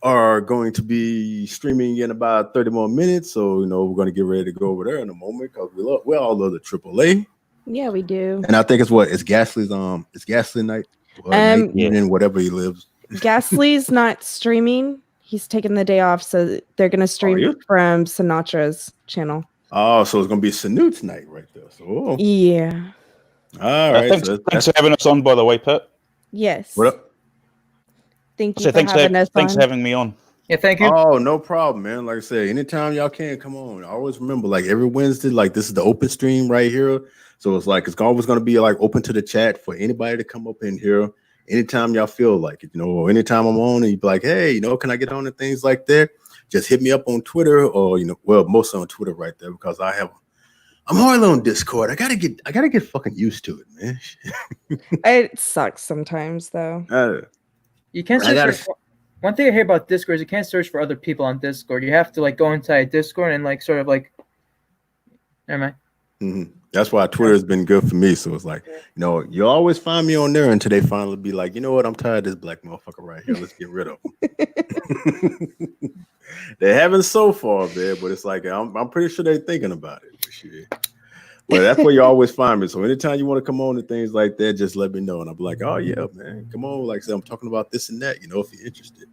are going to be streaming in about 30 more minutes. So, you know, we're going to get ready to go over there in a moment, because we all love the AAA. Yeah, we do. And I think it's Ghastly's it's Ghastly night, night in whatever he lives. Ghastly's not streaming. He's taking the day off, so they're going to stream from Sinatra's channel. Oh, so it's going to be Sinoot's night right there. So yeah. All right. Thanks for having us on, by the way, Pat. Yes. What up? Thank you for having us on. Thanks for having me on. Yeah, thank you. Oh, no problem, man. Like I said, anytime y'all can, come on. Always remember, like, every Wednesday, like, this is the open stream right here. So it's like, it's always going to be like open to the chat for anybody to come up in here anytime y'all feel like it, you know, or anytime I'm on and you be like, hey, you know, can I get on and things like that? Just hit me up on Twitter, or, you know, well, mostly on Twitter right there, because I'm hardly on Discord. I gotta get fucking used to it, man. It sucks sometimes, though. You can't search one thing I hear about Discord is you can't search for other people on Discord. You have to like go inside Discord and like sort of like, never mind. That's why Twitter has been good for me. So it's like, you always find me on there until they finally be like, you know what? I'm tired of this black motherfucker right here. Let's get rid of him. They haven't so far, man, but it's like, I'm pretty sure they're thinking about it. For sure. But that's where you always find me. So anytime you want to come on to things like that, just let me know. And I'll be like, oh, yeah, man, come on. Like I said, I'm talking about this and that, if you're interested.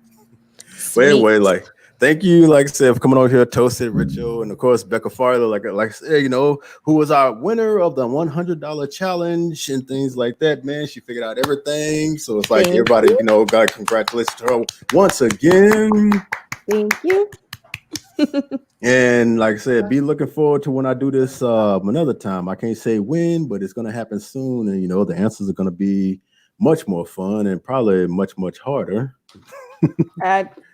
But anyway, like, thank you, like I said, for coming on here, Toasted, Richo, and of course, Becca Farley, like I said, who was our winner of the $100 challenge and things like that, man. She figured out everything. So it's like everybody, God, congratulations to her once again. Thank you. And like I said, be looking forward to when I do this another time. I can't say when, but it's going to happen soon. And, the answers are going to be much more fun and probably much, much harder.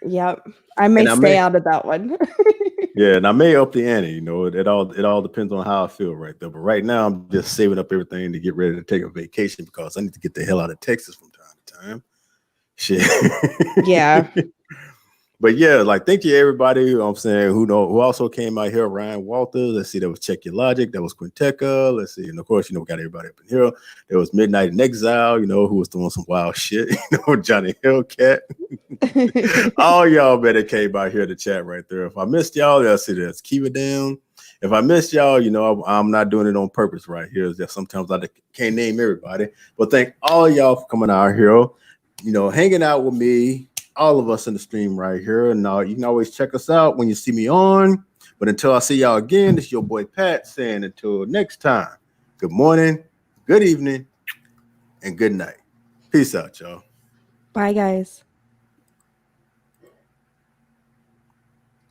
Yep. I may stay out of that one. Yeah, and I may up the ante. It all depends on how I feel right there. But right now, I'm just saving up everything to get ready to take a vacation because I need to get the hell out of Texas from time to time. Shit. Yeah. But yeah, like thank you everybody who who also came out here. Ryan Walters. Let's see, that was Check Your Logic. That was Quinteca. Let's see, and of course, we got everybody up in here. There was Midnight in Exile, who was doing some wild shit. Johnny Hellcat. All y'all better came out here to chat right there. If I missed y'all, let's see, let's keep it down. If I missed y'all, I'm not doing it on purpose right here. It's just sometimes I can't name everybody. But thank all y'all for coming out here, hanging out with me. All of us in the stream right here. And you can always check us out when you see me on. But until I see y'all again, it's your boy Pat saying until next time, good morning, good evening, and good night. Peace out, y'all. Bye, guys.